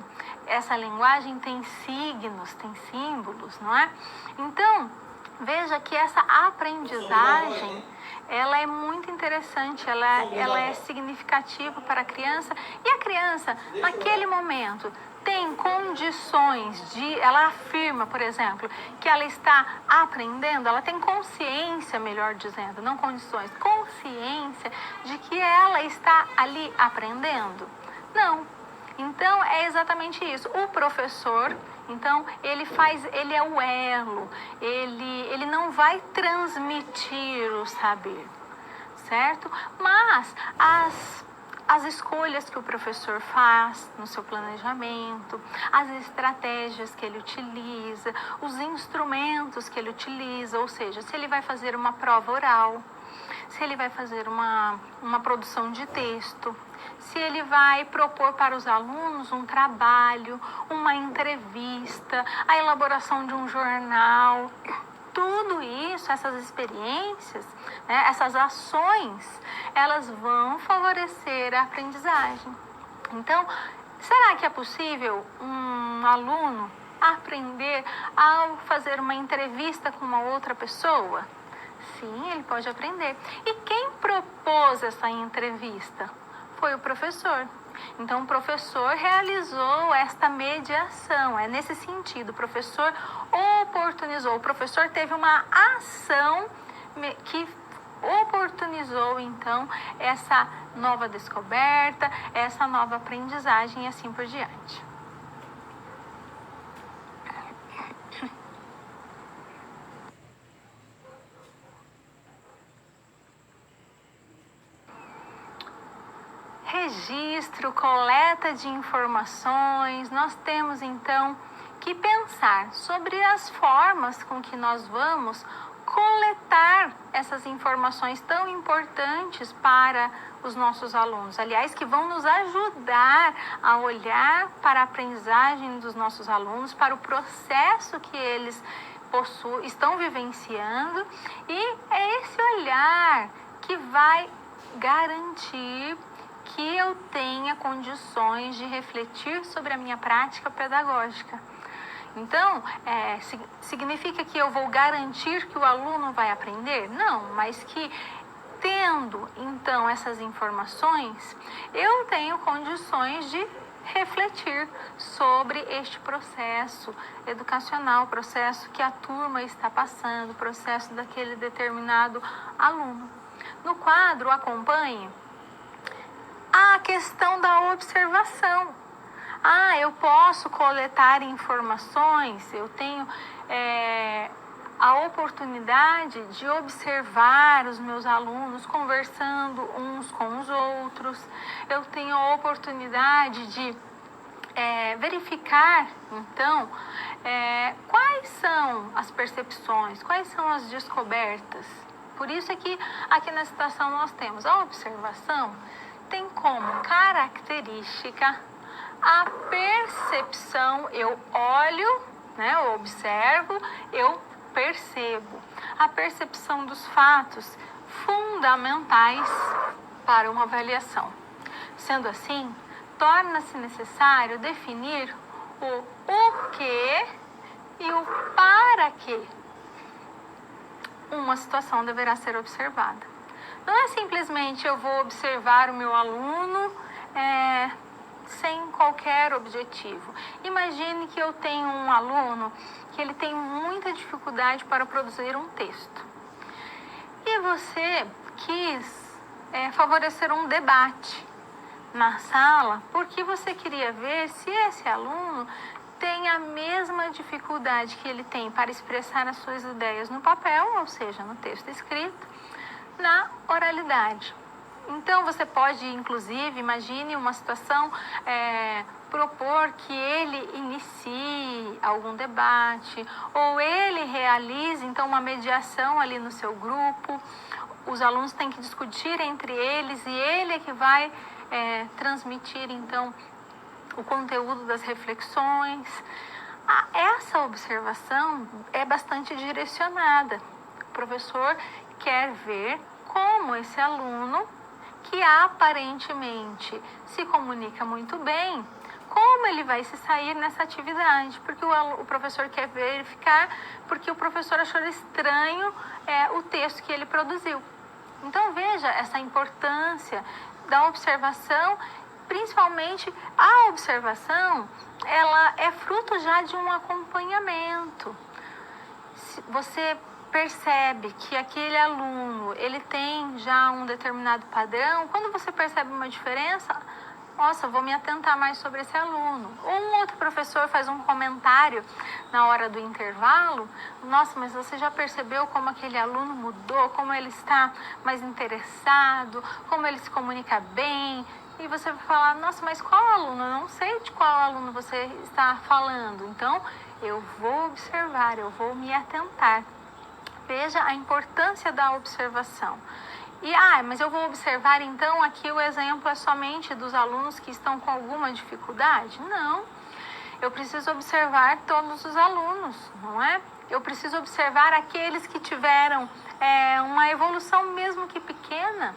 Essa linguagem tem signos, tem símbolos, não é? Então, veja que essa aprendizagem, ela é muito interessante, ela é significativa para a criança, e a criança, naquele momento, tem condições ela afirma, por exemplo, que ela está aprendendo, ela tem consciência, melhor dizendo, não condições, consciência de que ela está ali aprendendo? Não. Então, é exatamente isso. O professor, então, ele é o elo, ele não vai transmitir o saber, certo? Mas as escolhas que o professor faz no seu planejamento, as estratégias que ele utiliza, os instrumentos que ele utiliza, ou seja, se ele vai fazer uma prova oral, se ele vai fazer uma produção de texto, se ele vai propor para os alunos um trabalho, uma entrevista, a elaboração de um jornal. Tudo isso, essas experiências, né, essas ações, elas vão favorecer a aprendizagem. Então, será que é possível um aluno aprender ao fazer uma entrevista com uma outra pessoa? Sim, ele pode aprender. E quem propôs essa entrevista? Foi o professor. Então, o professor realizou esta mediação. É nesse sentido, o professor oportunizou. O professor teve uma ação que oportunizou, então, essa nova descoberta, essa nova aprendizagem e assim por diante. Registro, coleta de informações, nós temos então que pensar sobre as formas com que nós vamos coletar essas informações tão importantes para os nossos alunos. Aliás, que vão nos ajudar a olhar para a aprendizagem dos nossos alunos, para o processo que eles estão vivenciando, e é esse olhar que vai garantir que eu tenha condições de refletir sobre a minha prática pedagógica. Então, significa que eu vou garantir que o aluno vai aprender? Não, mas que tendo, então, essas informações, eu tenho condições de refletir sobre este processo educacional, processo que a turma está passando, processo daquele determinado aluno. No quadro, acompanhe a questão da observação. Eu posso coletar informações, eu tenho a oportunidade de observar os meus alunos conversando uns com os outros, eu tenho a oportunidade de verificar, então, quais são as percepções, quais são as descobertas. Por isso é que aqui na citação nós temos a observação, tem como característica a percepção. Eu olho, né, eu observo, eu percebo. A percepção dos fatos fundamentais para uma avaliação. Sendo assim, torna-se necessário definir o que e o para que uma situação deverá ser observada. Não é simplesmente eu vou observar o meu aluno sem qualquer objetivo. Imagine que eu tenho um aluno que ele tem muita dificuldade para produzir um texto. E você quis favorecer um debate na sala porque você queria ver se esse aluno tem a mesma dificuldade que ele tem para expressar as suas ideias no papel, ou seja, no texto escrito, na oralidade. Então, você pode, inclusive, imagine uma situação, propor que ele inicie algum debate, ou ele realize, então, uma mediação ali no seu grupo. Os alunos têm que discutir entre eles e ele é que vai transmitir, então, o conteúdo das reflexões. Essa observação é bastante direcionada. O professor quer ver como esse aluno, que aparentemente se comunica muito bem, como ele vai se sair nessa atividade, porque o professor quer verificar, porque o professor achou estranho o texto que ele produziu. Então veja essa importância da observação, principalmente a observação, ela é fruto já de um acompanhamento. Você percebe que aquele aluno, ele tem já um determinado padrão, quando você percebe uma diferença, nossa, vou me atentar mais sobre esse aluno. Ou um outro professor faz um comentário na hora do intervalo, nossa, mas você já percebeu como aquele aluno mudou, como ele está mais interessado, como ele se comunica bem, e você vai falar, nossa, mas qual aluno? Eu não sei de qual aluno você está falando, então eu vou observar, eu vou me atentar. Veja a importância da observação. E, mas eu vou observar, então, aqui o exemplo é somente dos alunos que estão com alguma dificuldade? Não. Eu preciso observar todos os alunos, não é? Eu preciso observar aqueles que tiveram uma evolução, mesmo que pequena.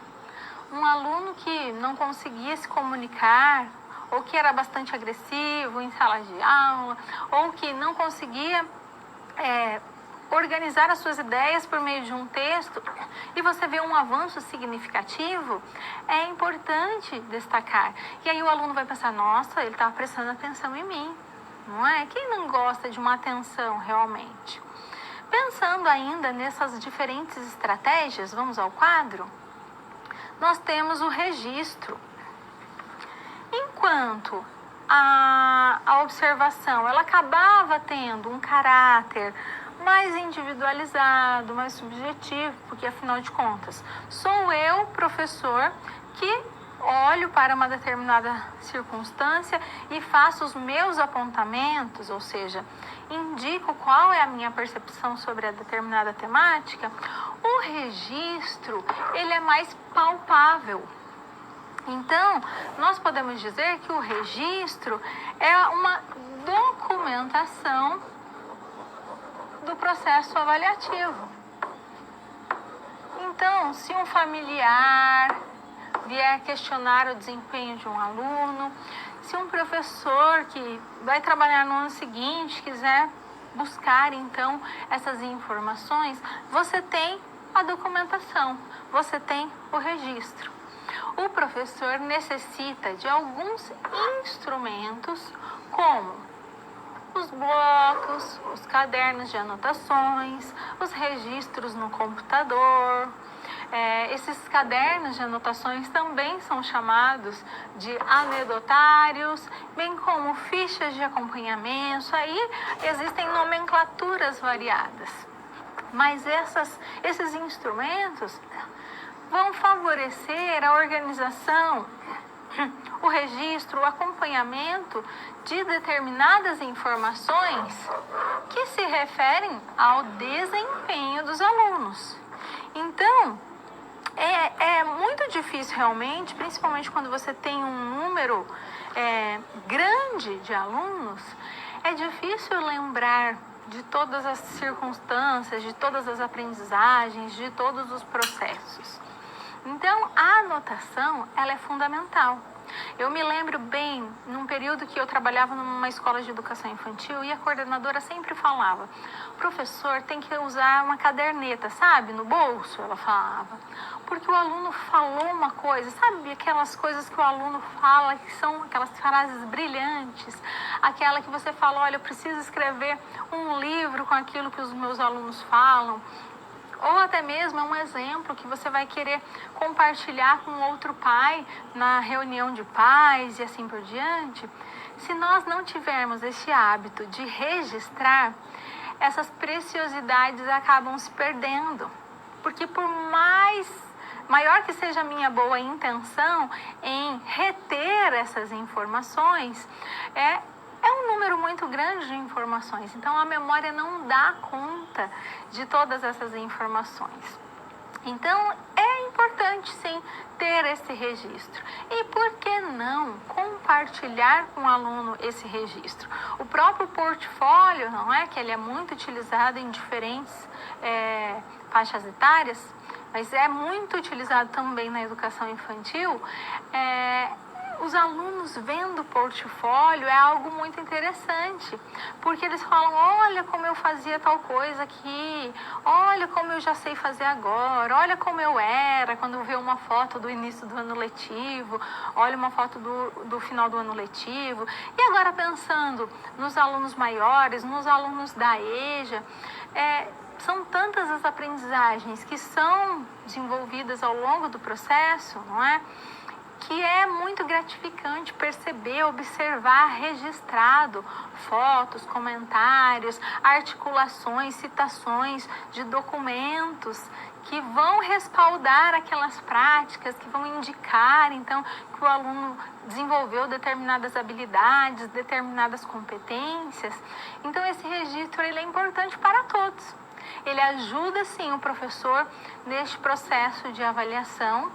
Um aluno que não conseguia se comunicar, ou que era bastante agressivo em sala de aula, ou que não conseguia organizar as suas ideias por meio de um texto, e você vê um avanço significativo, é importante destacar. E aí o aluno vai pensar, nossa, ele estava prestando atenção em mim, não é? Quem não gosta de uma atenção realmente? Pensando ainda nessas diferentes estratégias, vamos ao quadro, nós temos o registro. Enquanto a observação, ela acabava tendo um caráter mais individualizado, mais subjetivo, porque afinal de contas, sou eu, professor, que olho para uma determinada circunstância e faço os meus apontamentos, ou seja, indico qual é a minha percepção sobre a determinada temática. O registro, ele é mais palpável. Então, nós podemos dizer que o registro é uma documentação do processo avaliativo. Então, se um familiar vier questionar o desempenho de um aluno, se um professor que vai trabalhar no ano seguinte quiser buscar, então, essas informações, você tem a documentação, você tem o registro. O professor necessita de alguns instrumentos, como os blocos, os cadernos de anotações, os registros no computador. Esses cadernos de anotações também são chamados de anedotários, bem como fichas de acompanhamento. Aí existem nomenclaturas variadas, mas esses instrumentos vão favorecer a organização, o registro, o acompanhamento de determinadas informações que se referem ao desempenho dos alunos. Então, é muito difícil realmente, principalmente quando você tem um número grande de alunos, é difícil lembrar de todas as circunstâncias, de todas as aprendizagens, de todos os processos. Então, a anotação, ela é fundamental. Eu me lembro bem, num período que eu trabalhava numa escola de educação infantil, e a coordenadora sempre falava, professor, tem que usar uma caderneta, sabe, no bolso, ela falava, porque o aluno falou uma coisa, sabe, aquelas coisas que o aluno fala, que são aquelas frases brilhantes, aquela que você fala, olha, eu preciso escrever um livro com aquilo que os meus alunos falam, ou até mesmo é um exemplo que você vai querer compartilhar com outro pai na reunião de pais e assim por diante. Se nós não tivermos esse hábito de registrar, essas preciosidades acabam se perdendo. Porque por maior que seja a minha boa intenção em reter essas informações, é um número muito grande de informações, então a memória não dá conta de todas essas informações. Então, é importante sim ter esse registro. E por que não compartilhar com o aluno esse registro? O próprio portfólio, não é? Que ele é muito utilizado em diferentes faixas etárias, mas é muito utilizado também na educação infantil. Os alunos vendo o portfólio é algo muito interessante, porque eles falam, olha como eu fazia tal coisa aqui, olha como eu já sei fazer agora, olha como eu era quando vê uma foto do início do ano letivo, olha uma foto do final do ano letivo. E agora pensando nos alunos maiores, nos alunos da EJA, são tantas as aprendizagens que são desenvolvidas ao longo do processo, não é? Que é muito gratificante perceber, observar registrado fotos, comentários, articulações, citações de documentos que vão respaldar aquelas práticas, que vão indicar, então, que o aluno desenvolveu determinadas habilidades, determinadas competências. Então, esse registro ele é importante para todos. Ele ajuda, sim, o professor neste processo de avaliação.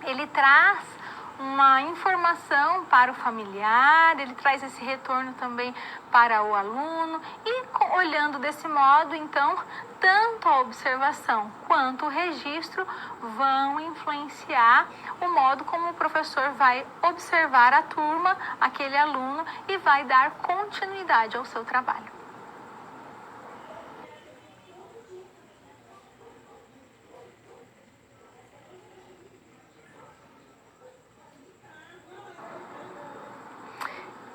Ele traz uma informação para o familiar, ele traz esse retorno também para o aluno e olhando desse modo, então, tanto a observação quanto o registro vão influenciar o modo como o professor vai observar a turma, aquele aluno e vai dar continuidade ao seu trabalho.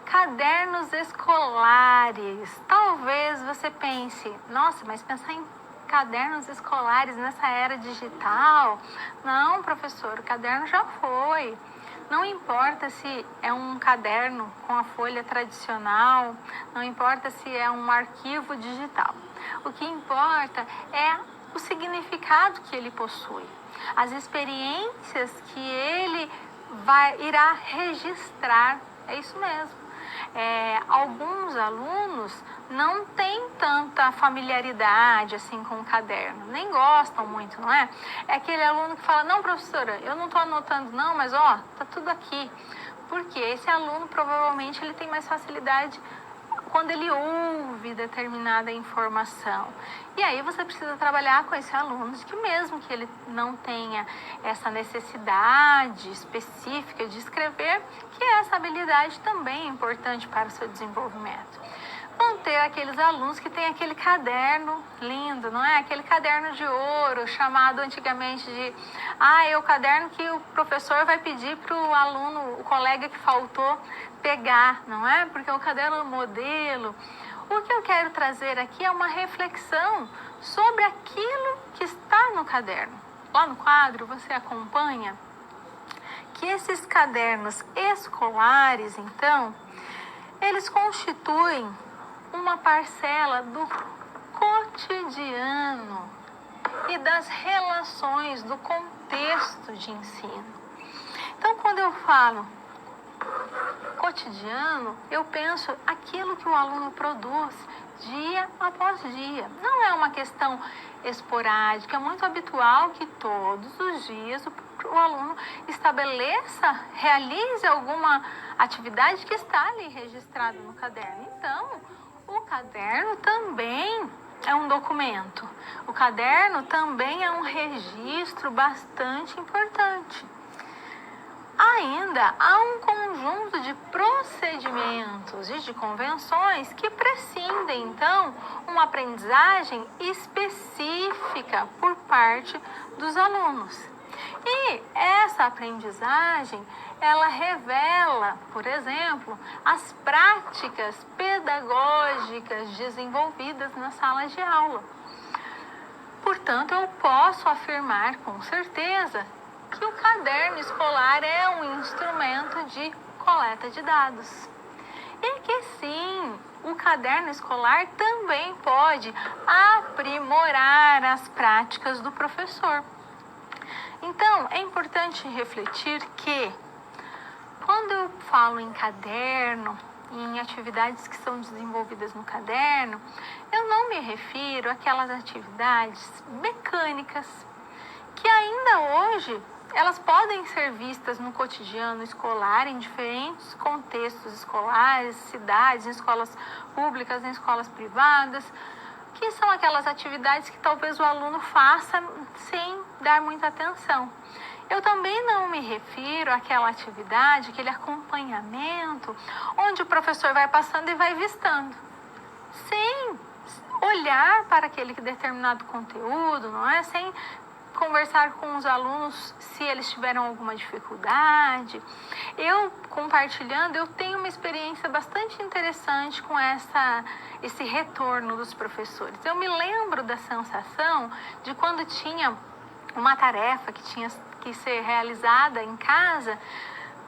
Cadernos escolares. Talvez você pense, nossa, mas pensar em cadernos escolares nessa era digital? Não, professor, o caderno já foi. Não importa se é um caderno com a folha tradicional, não importa se é um arquivo digital. O que importa é o significado que ele possui, as experiências que ele irá registrar. É isso mesmo. Alguns alunos não têm tanta familiaridade assim com o caderno, nem gostam muito, não é? É aquele aluno que fala, não, professora, eu não estou anotando não, mas tá tudo aqui. Porque esse aluno provavelmente ele tem mais facilidade quando ele ouve determinada informação. E aí você precisa trabalhar com esse aluno, de que mesmo que ele não tenha essa necessidade específica de escrever, que essa habilidade também é importante para o seu desenvolvimento. Vão ter aqueles alunos que têm aquele caderno lindo, não é? Aquele caderno de ouro, chamado antigamente de... é o caderno que o professor vai pedir para o aluno, o colega que faltou, pegar, não é? Porque é o caderno modelo. O que eu quero trazer aqui é uma reflexão sobre aquilo que está no caderno. Lá no quadro você acompanha que esses cadernos escolares, então, eles constituem uma parcela do cotidiano e das relações do contexto de ensino. Então, quando eu falo cotidiano, eu penso aquilo que o aluno produz dia após dia. Não é uma questão esporádica, é muito habitual que todos os dias o aluno realize alguma atividade que está ali registrada no caderno. Então, o caderno também é um documento. O caderno também é um registro bastante importante. Ainda há um conjunto de procedimentos e de convenções que prescindem, então, uma aprendizagem específica por parte dos alunos. E essa aprendizagem, ela revela, por exemplo, as práticas pedagógicas desenvolvidas na sala de aula. Portanto, eu posso afirmar com certeza que o caderno escolar é um instrumento de coleta de dados. E que sim, o caderno escolar também pode aprimorar as práticas do professor. Então, é importante refletir que, quando eu falo em caderno, em atividades que são desenvolvidas no caderno, eu não me refiro àquelas atividades mecânicas que ainda hoje elas podem ser vistas no cotidiano escolar, em diferentes contextos escolares, cidades, em escolas públicas, em escolas privadas, que são aquelas atividades que talvez o aluno faça sem dar muita atenção. Eu também não me refiro àquela atividade, aquele acompanhamento, onde o professor vai passando e vai vistando, sem olhar para aquele determinado conteúdo, não é? Sem conversar com os alunos se eles tiveram alguma dificuldade. Eu, compartilhando, eu tenho uma experiência bastante interessante com esse retorno dos professores. Eu me lembro da sensação de quando tinha uma tarefa que tinha que ser realizada em casa,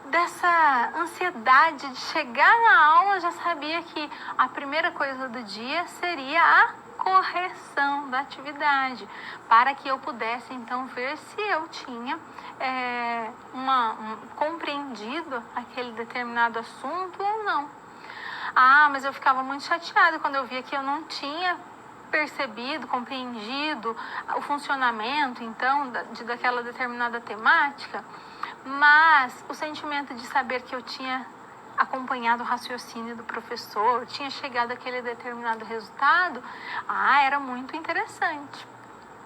dessa ansiedade de chegar na aula, já sabia que a primeira coisa do dia seria a correção da atividade, para que eu pudesse então ver se eu tinha compreendido aquele determinado assunto ou não. Mas eu ficava muito chateada quando eu via que eu não tinha percebido, compreendido o funcionamento então daquela determinada temática, mas o sentimento de saber que eu tinha acompanhado o raciocínio do professor, tinha chegado àquele determinado resultado, era muito interessante.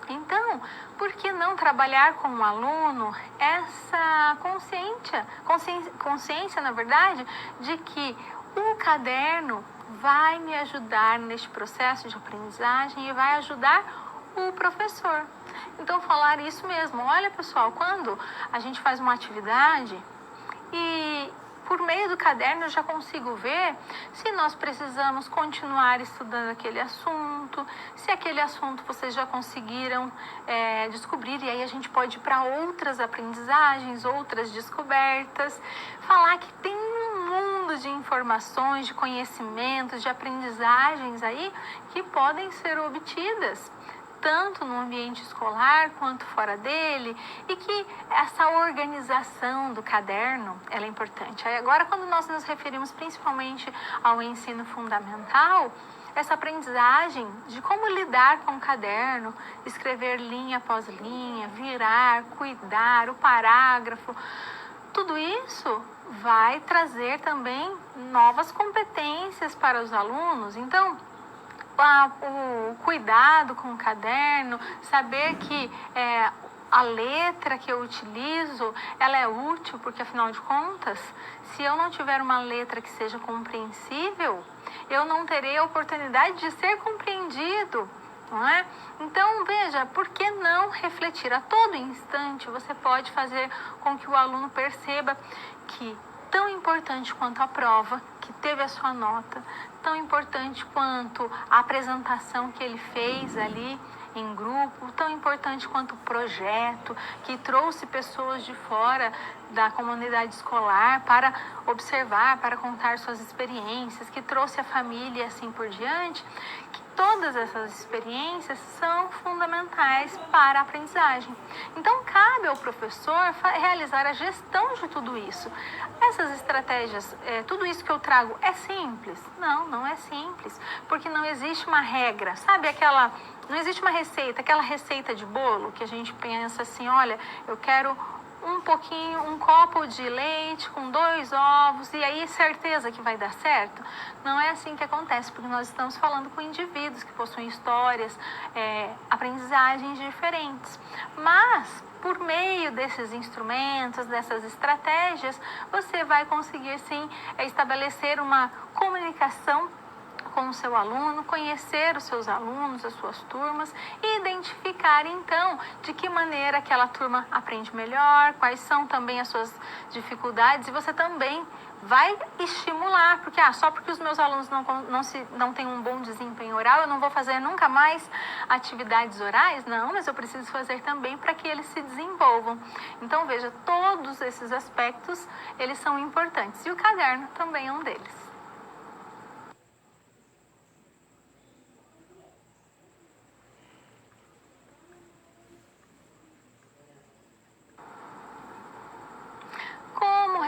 Então, por que não trabalhar com o aluno essa consciência, na verdade, de que o caderno vai me ajudar neste processo de aprendizagem e vai ajudar o professor. Então, falar isso mesmo. Olha, pessoal, quando a gente faz uma atividade e por meio do caderno eu já consigo ver se nós precisamos continuar estudando aquele assunto, se aquele assunto vocês já conseguiram descobrir, e aí a gente pode ir para outras aprendizagens, outras descobertas, falar que tem um mundo de informações, de conhecimentos, de aprendizagens aí que podem ser obtidas tanto no ambiente escolar quanto fora dele, e que essa organização do caderno ela é importante. Aí agora, quando nós nos referimos principalmente ao ensino fundamental, essa aprendizagem de como lidar com o caderno, escrever linha após linha, virar, cuidar, o parágrafo, tudo isso vai trazer também novas competências para os alunos. Então, o cuidado com o caderno, saber que a letra que eu utilizo, ela é útil, porque afinal de contas, se eu não tiver uma letra que seja compreensível, eu não terei a oportunidade de ser compreendido, não é? Então, veja, por que não refletir? A todo instante você pode fazer com que o aluno perceba que tão importante quanto a prova, que teve a sua nota, tão importante quanto a apresentação que ele fez ali em grupo, tão importante quanto o projeto, que trouxe pessoas de fora da comunidade escolar para observar, para contar suas experiências, que trouxe a família e assim por diante, que todas essas experiências são fundamentais para a aprendizagem. Então, cabe ao professor realizar a gestão de tudo isso. Essas estratégias, tudo isso que eu trago é simples? Não, não é simples, porque não existe uma regra, sabe não existe uma receita, aquela receita de bolo que a gente pensa assim, olha, eu quero um copo de leite com 2 ovos e aí certeza que vai dar certo? Não é assim que acontece, porque nós estamos falando com indivíduos que possuem histórias, aprendizagens diferentes. Mas, por meio desses instrumentos, dessas estratégias, você vai conseguir sim estabelecer uma comunicação com o seu aluno, conhecer os seus alunos, as suas turmas e identificar então de que maneira aquela turma aprende melhor, quais são também as suas dificuldades, e você também vai estimular, porque só porque os meus alunos não têm um bom desempenho oral, eu não vou fazer nunca mais atividades orais? Não, mas eu preciso fazer também para que eles se desenvolvam. Então, veja, todos esses aspectos, eles são importantes, e o caderno também é um deles.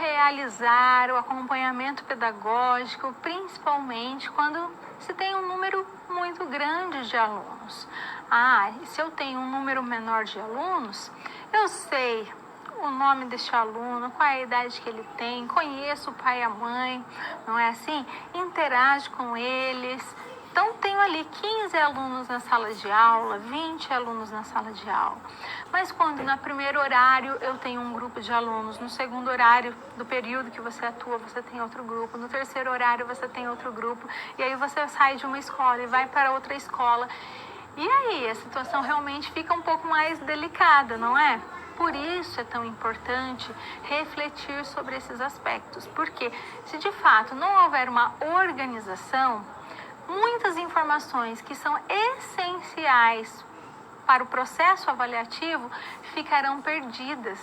Realizar o acompanhamento pedagógico, principalmente quando se tem um número muito grande de alunos. E se eu tenho um número menor de alunos, eu sei o nome deste aluno, qual é a idade que ele tem, conheço o pai e a mãe, não é assim? Interajo com eles. Então, tenho ali 15 alunos na sala de aula, 20 alunos na sala de aula. Mas quando no primeiro horário eu tenho um grupo de alunos, no segundo horário do período que você atua, você tem outro grupo, no terceiro horário você tem outro grupo, e aí você sai de uma escola e vai para outra escola. E aí a situação realmente fica um pouco mais delicada, não é? Por isso é tão importante refletir sobre esses aspectos, porque se de fato não houver uma organização, muitas informações que são essenciais para o processo avaliativo ficarão perdidas.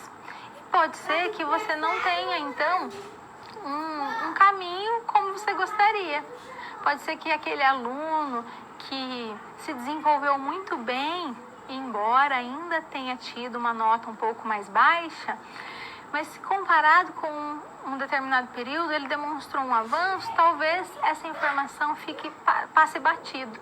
E pode ser que você não tenha, então, um caminho como você gostaria. Pode ser que aquele aluno que se desenvolveu muito bem, embora ainda tenha tido uma nota um pouco mais baixa, mas comparado com um determinado período, ele demonstrou um avanço, talvez essa informação passe batido.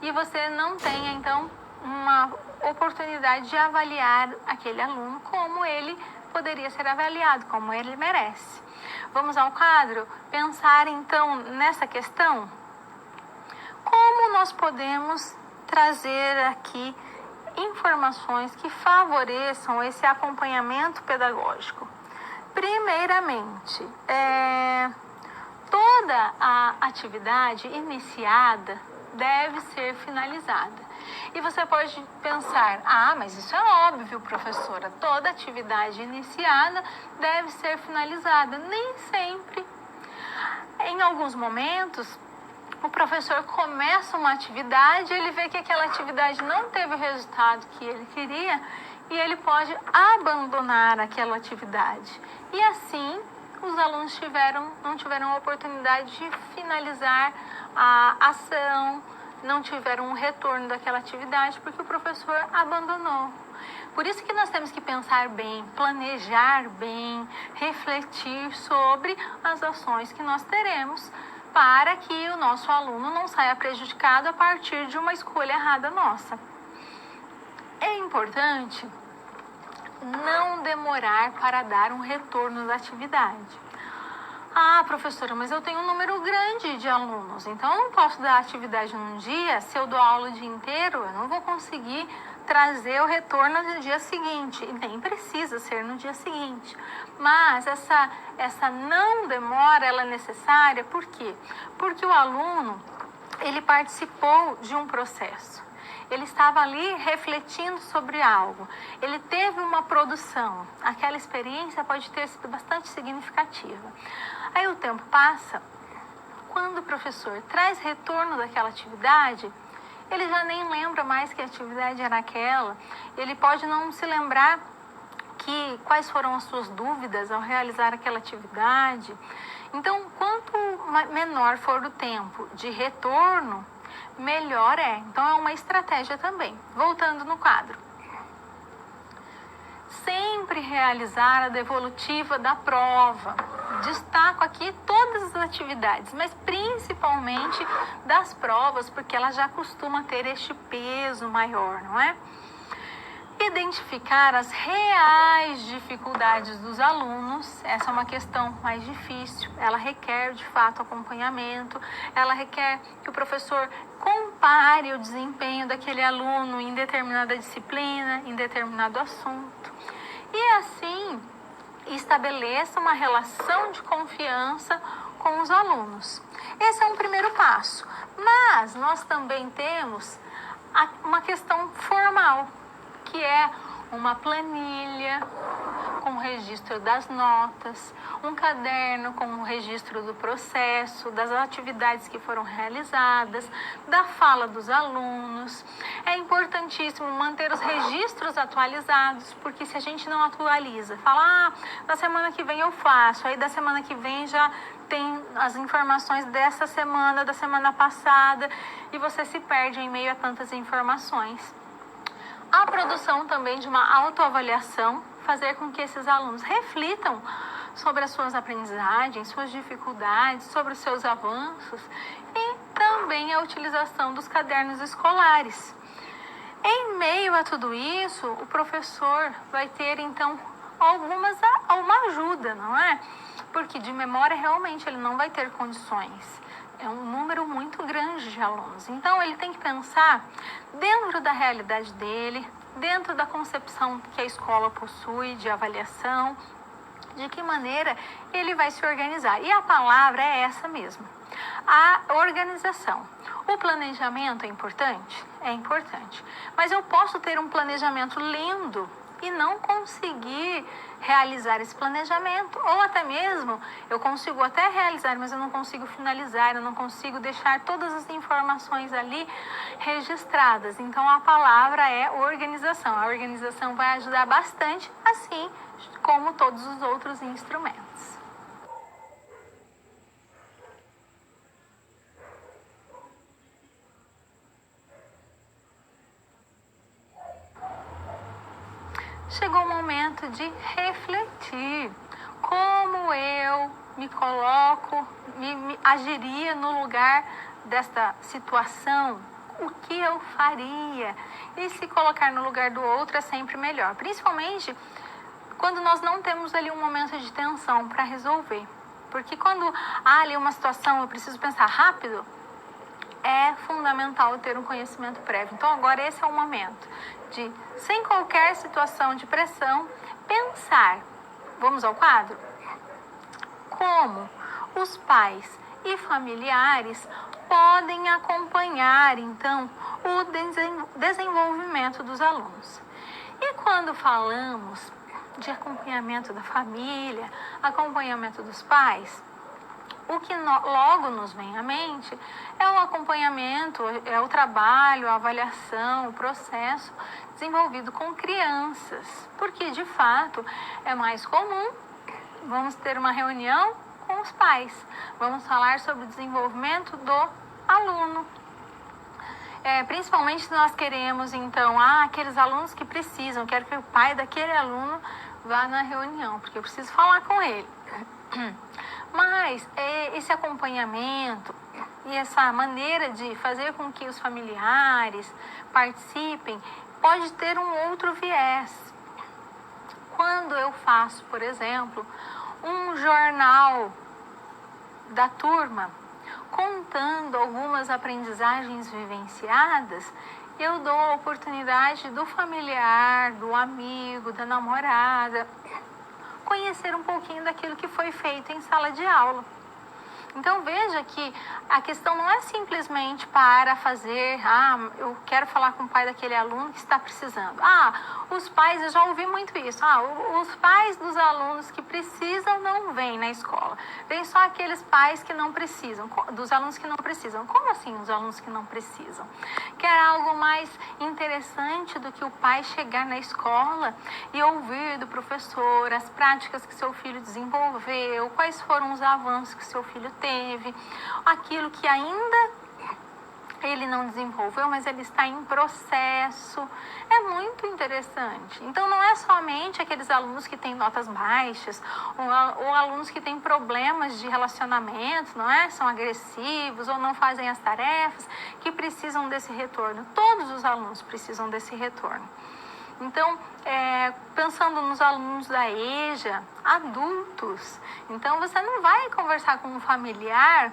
E você não tenha, então, uma oportunidade de avaliar aquele aluno como ele poderia ser avaliado, como ele merece. Vamos ao quadro? Pensar, então, nessa questão? Como nós podemos trazer aqui informações que favoreçam esse acompanhamento pedagógico? Primeiramente, toda a atividade iniciada deve ser finalizada. E você pode pensar, mas isso é óbvio, professora, toda atividade iniciada deve ser finalizada. Nem sempre. Em alguns momentos, o professor começa uma atividade, ele vê que aquela atividade não teve o resultado que ele queria e ele pode abandonar aquela atividade. E assim, os alunos não tiveram a oportunidade de finalizar a ação, não tiveram um retorno daquela atividade porque o professor abandonou. Por isso que nós temos que pensar bem, planejar bem, refletir sobre as ações que nós teremos para que o nosso aluno não saia prejudicado a partir de uma escolha errada nossa. É importante não demorar para dar um retorno da atividade. Professora, mas eu tenho um número grande de alunos, então eu não posso dar atividade num dia. Se eu dou aula o dia inteiro, eu não vou conseguir trazer o retorno no dia seguinte, e nem precisa ser no dia seguinte. Mas essa não demora, ela é necessária, por quê? Porque o aluno, ele participou de um processo. Ele estava ali refletindo sobre algo. Ele teve uma produção. Aquela experiência pode ter sido bastante significativa. Aí o tempo passa, quando o professor traz retorno daquela atividade, ele já nem lembra mais que atividade era aquela. Ele pode não se lembrar quais foram as suas dúvidas ao realizar aquela atividade. Então, quanto menor for o tempo de retorno, melhor é. Então, é uma estratégia também. Voltando no quadro. Sempre realizar a devolutiva da prova. Destaco aqui todas as atividades, mas principalmente das provas, porque ela já costuma ter este peso maior, não é? Identificar as reais dificuldades dos alunos. Essa é uma questão mais difícil, ela requer de fato acompanhamento, ela requer que o professor compare o desempenho daquele aluno em determinada disciplina, em determinado assunto, e assim estabeleça uma relação de confiança com os alunos. Esse é um primeiro passo, mas nós também temos uma questão formal, que é uma planilha com o registro das notas, um caderno com o registro do processo, das atividades que foram realizadas, da fala dos alunos. É importantíssimo manter os registros atualizados, porque se a gente não atualiza, fala, na semana que vem eu faço, aí da semana que vem já tem as informações dessa semana, da semana passada, e você se perde em meio a tantas informações. A produção também de uma autoavaliação, fazer com que esses alunos reflitam sobre as suas aprendizagens, suas dificuldades, sobre os seus avanços, e também também a utilização dos cadernos escolares. Em meio a tudo isso, o professor vai ter, então, uma ajuda, não é? Porque de memória, realmente, ele não vai ter condições. É um número muito grande de alunos. Então, ele tem que pensar dentro da realidade dele, dentro da concepção que a escola possui de avaliação, de que maneira ele vai se organizar. E a palavra é essa mesmo, a organização. O planejamento é importante? É importante. Mas eu posso ter um planejamento lindo e não conseguir realizar esse planejamento. Ou até mesmo, eu consigo até realizar, mas eu não consigo finalizar, eu não consigo deixar todas as informações ali registradas. Então, a palavra é organização. A organização vai ajudar bastante, assim como todos os outros instrumentos. Chegou o momento de refletir como eu me coloco, me agiria no lugar desta situação, o que eu faria. E se colocar no lugar do outro é sempre melhor, principalmente quando nós não temos ali um momento de tensão para resolver. Porque quando há ali uma situação, eu preciso pensar rápido, é fundamental ter um conhecimento prévio. Então, agora esse é o momento de, sem qualquer situação de pressão, pensar. Vamos ao quadro? Como os pais e familiares podem acompanhar, então, o desenvolvimento dos alunos. E quando falamos de acompanhamento da família, acompanhamento dos pais, o que logo nos vem à mente é o acompanhamento, é o trabalho, a avaliação, o processo desenvolvido com crianças. Porque, de fato, é mais comum, vamos ter uma reunião com os pais, vamos falar sobre o desenvolvimento do aluno. Principalmente se nós queremos, então, aqueles alunos que precisam, quero que o pai daquele aluno vá na reunião, porque eu preciso falar com ele. Mas esse acompanhamento e essa maneira de fazer com que os familiares participem pode ter um outro viés. Quando eu faço, por exemplo, um jornal da turma, contando algumas aprendizagens vivenciadas, eu dou a oportunidade do familiar, do amigo, da namorada, conhecer um pouquinho daquilo que foi feito em sala de aula. Então, veja que a questão não é simplesmente para fazer, eu quero falar com o pai daquele aluno que está precisando. Os pais, eu já ouvi muito isso, os pais dos alunos que precisam não vêm na escola. Vêm só aqueles pais que não precisam, dos alunos que não precisam. Como assim os alunos que não precisam? Quer algo mais interessante do que o pai chegar na escola e ouvir do professor as práticas que seu filho desenvolveu, quais foram os avanços que seu filho teve, aquilo que ainda ele não desenvolveu, mas ele está em processo. É muito interessante. Então, não é somente aqueles alunos que têm notas baixas, ou alunos que têm problemas de relacionamento, não é? São agressivos ou não fazem as tarefas, que precisam desse retorno. Todos os alunos precisam desse retorno. Então, pensando nos alunos da EJA, adultos, então você não vai conversar com um familiar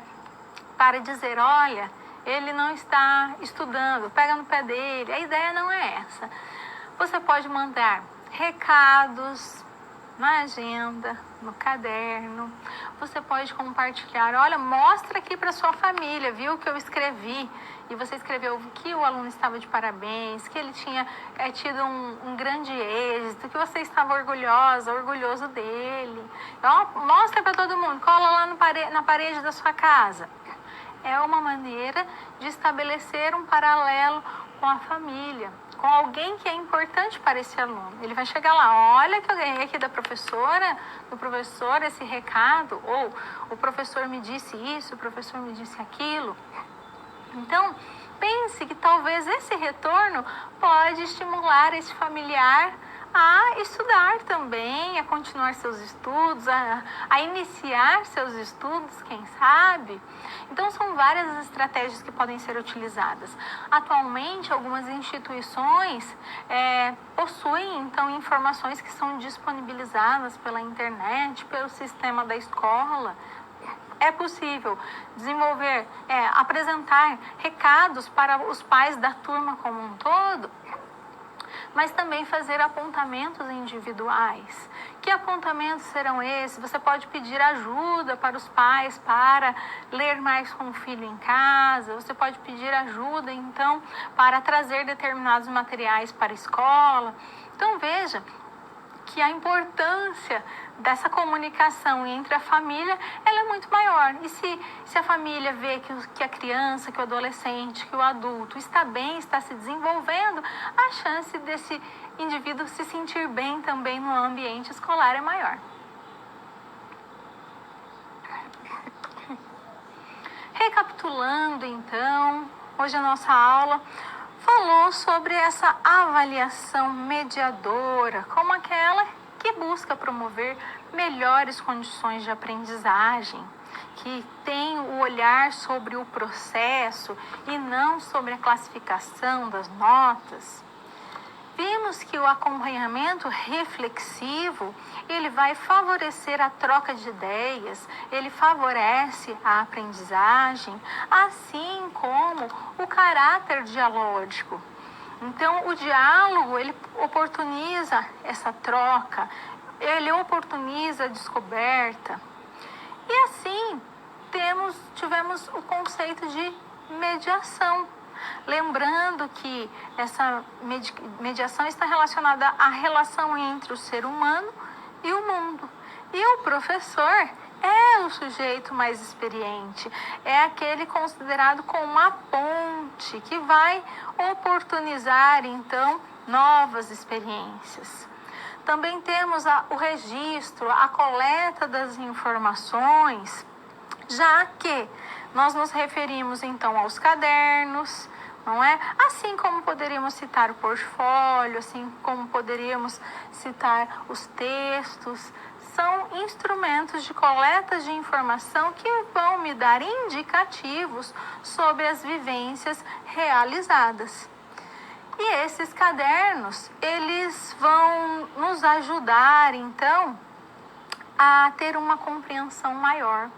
para dizer, olha, ele não está estudando, pega no pé dele. A ideia não é essa. Você pode mandar recados na agenda, no caderno. Você pode compartilhar, olha, mostra aqui para sua família, viu o que eu escrevi. E você escreveu que o aluno estava de parabéns, que ele tinha tido um grande êxito, que você estava orgulhoso dele. Então, mostra para todo mundo, cola lá na parede da sua casa. É uma maneira de estabelecer um paralelo com a família, com alguém que é importante para esse aluno. Ele vai chegar lá, olha que eu ganhei aqui da professora, do professor esse recado, ou o professor me disse isso, o professor me disse aquilo. Então, pense que talvez esse retorno pode estimular esse familiar a estudar também, a continuar seus estudos, a iniciar seus estudos, quem sabe. Então, são várias estratégias que podem ser utilizadas. Atualmente, algumas instituições possuem, então, informações que são disponibilizadas pela internet, pelo sistema da escola. É possível desenvolver, apresentar recados para os pais da turma como um todo, mas também fazer apontamentos individuais. Que apontamentos serão esses? Você pode pedir ajuda para os pais para ler mais com o filho em casa, você pode pedir ajuda, então, para trazer determinados materiais para a escola. Então, veja que a importância dessa comunicação entre a família, ela é muito maior. E se a família vê que a criança, que o adolescente, que o adulto está bem, está se desenvolvendo, a chance desse indivíduo se sentir bem também no ambiente escolar é maior. Recapitulando, então, hoje a nossa aula falou sobre essa avaliação mediadora, como aquela que busca promover melhores condições de aprendizagem, que tem o olhar sobre o processo e não sobre a classificação das notas. Vimos que o acompanhamento reflexivo, ele vai favorecer a troca de ideias, ele favorece a aprendizagem, assim como o caráter dialógico. Então, o diálogo, ele oportuniza essa troca, ele oportuniza a descoberta. E assim, tivemos o conceito de mediação. Lembrando que essa mediação está relacionada à relação entre o ser humano e o mundo. E o professor é o sujeito mais experiente, é aquele considerado como uma ponte que vai oportunizar, então, novas experiências. Também temos o registro, a coleta das informações, já que nós nos referimos, então, aos cadernos, não é? Assim como poderíamos citar o portfólio, assim como poderíamos citar os textos, são instrumentos de coleta de informação que vão me dar indicativos sobre as vivências realizadas. E esses cadernos, eles vão nos ajudar, então, a ter uma compreensão maior.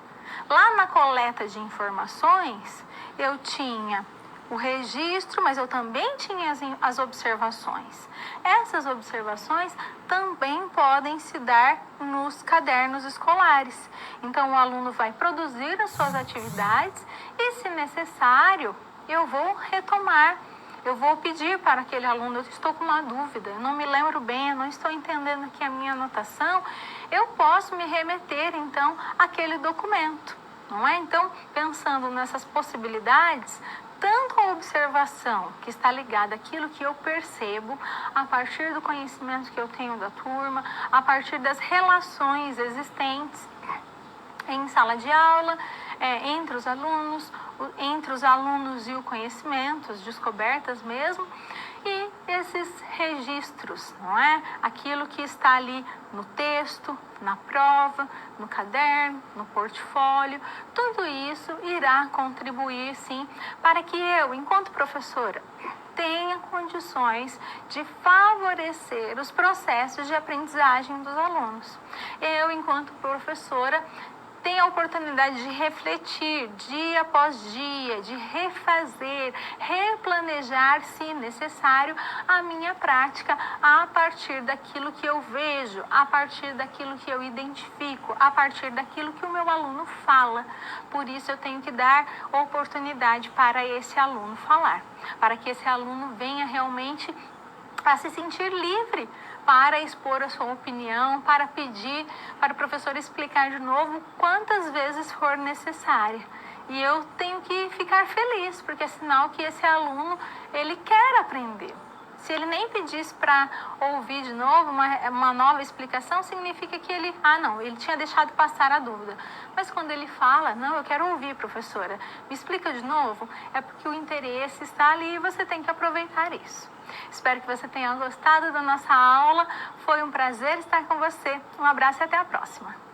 Lá na coleta de informações, eu tinha o registro, mas eu também tinha as observações. Essas observações também podem se dar nos cadernos escolares. Então, o aluno vai produzir as suas atividades e, se necessário, eu vou retomar. Eu vou pedir para aquele aluno, eu estou com uma dúvida, eu não me lembro bem, eu não estou entendendo aqui a minha anotação, eu posso me remeter, então, àquele documento, não é? Então, pensando nessas possibilidades, tanto a observação, que está ligada àquilo que eu percebo, a partir do conhecimento que eu tenho da turma, a partir das relações existentes em sala de aula, entre os alunos e o conhecimento, as descobertas mesmo, e esses registros, não é? Aquilo que está ali no texto, na prova, no caderno, no portfólio, tudo isso irá contribuir, sim, para que eu, enquanto professora, tenha condições de favorecer os processos de aprendizagem dos alunos. Eu, enquanto professora, tenho a oportunidade de refletir dia após dia, de refazer, replanejar, se necessário, a minha prática a partir daquilo que eu vejo, a partir daquilo que eu identifico, a partir daquilo que o meu aluno fala. Por isso, eu tenho que dar oportunidade para esse aluno falar, para que esse aluno venha realmente a se sentir livre para expor a sua opinião, para pedir para o professor explicar de novo quantas vezes for necessário. E eu tenho que ficar feliz, porque é sinal que esse aluno, ele quer aprender. Se ele nem pedisse para ouvir de novo uma nova explicação, significa que ele tinha deixado passar a dúvida. Mas quando ele fala, não, eu quero ouvir, professora, me explica de novo, é porque o interesse está ali e você tem que aproveitar isso. Espero que você tenha gostado da nossa aula. Foi um prazer estar com você. Um abraço e até a próxima.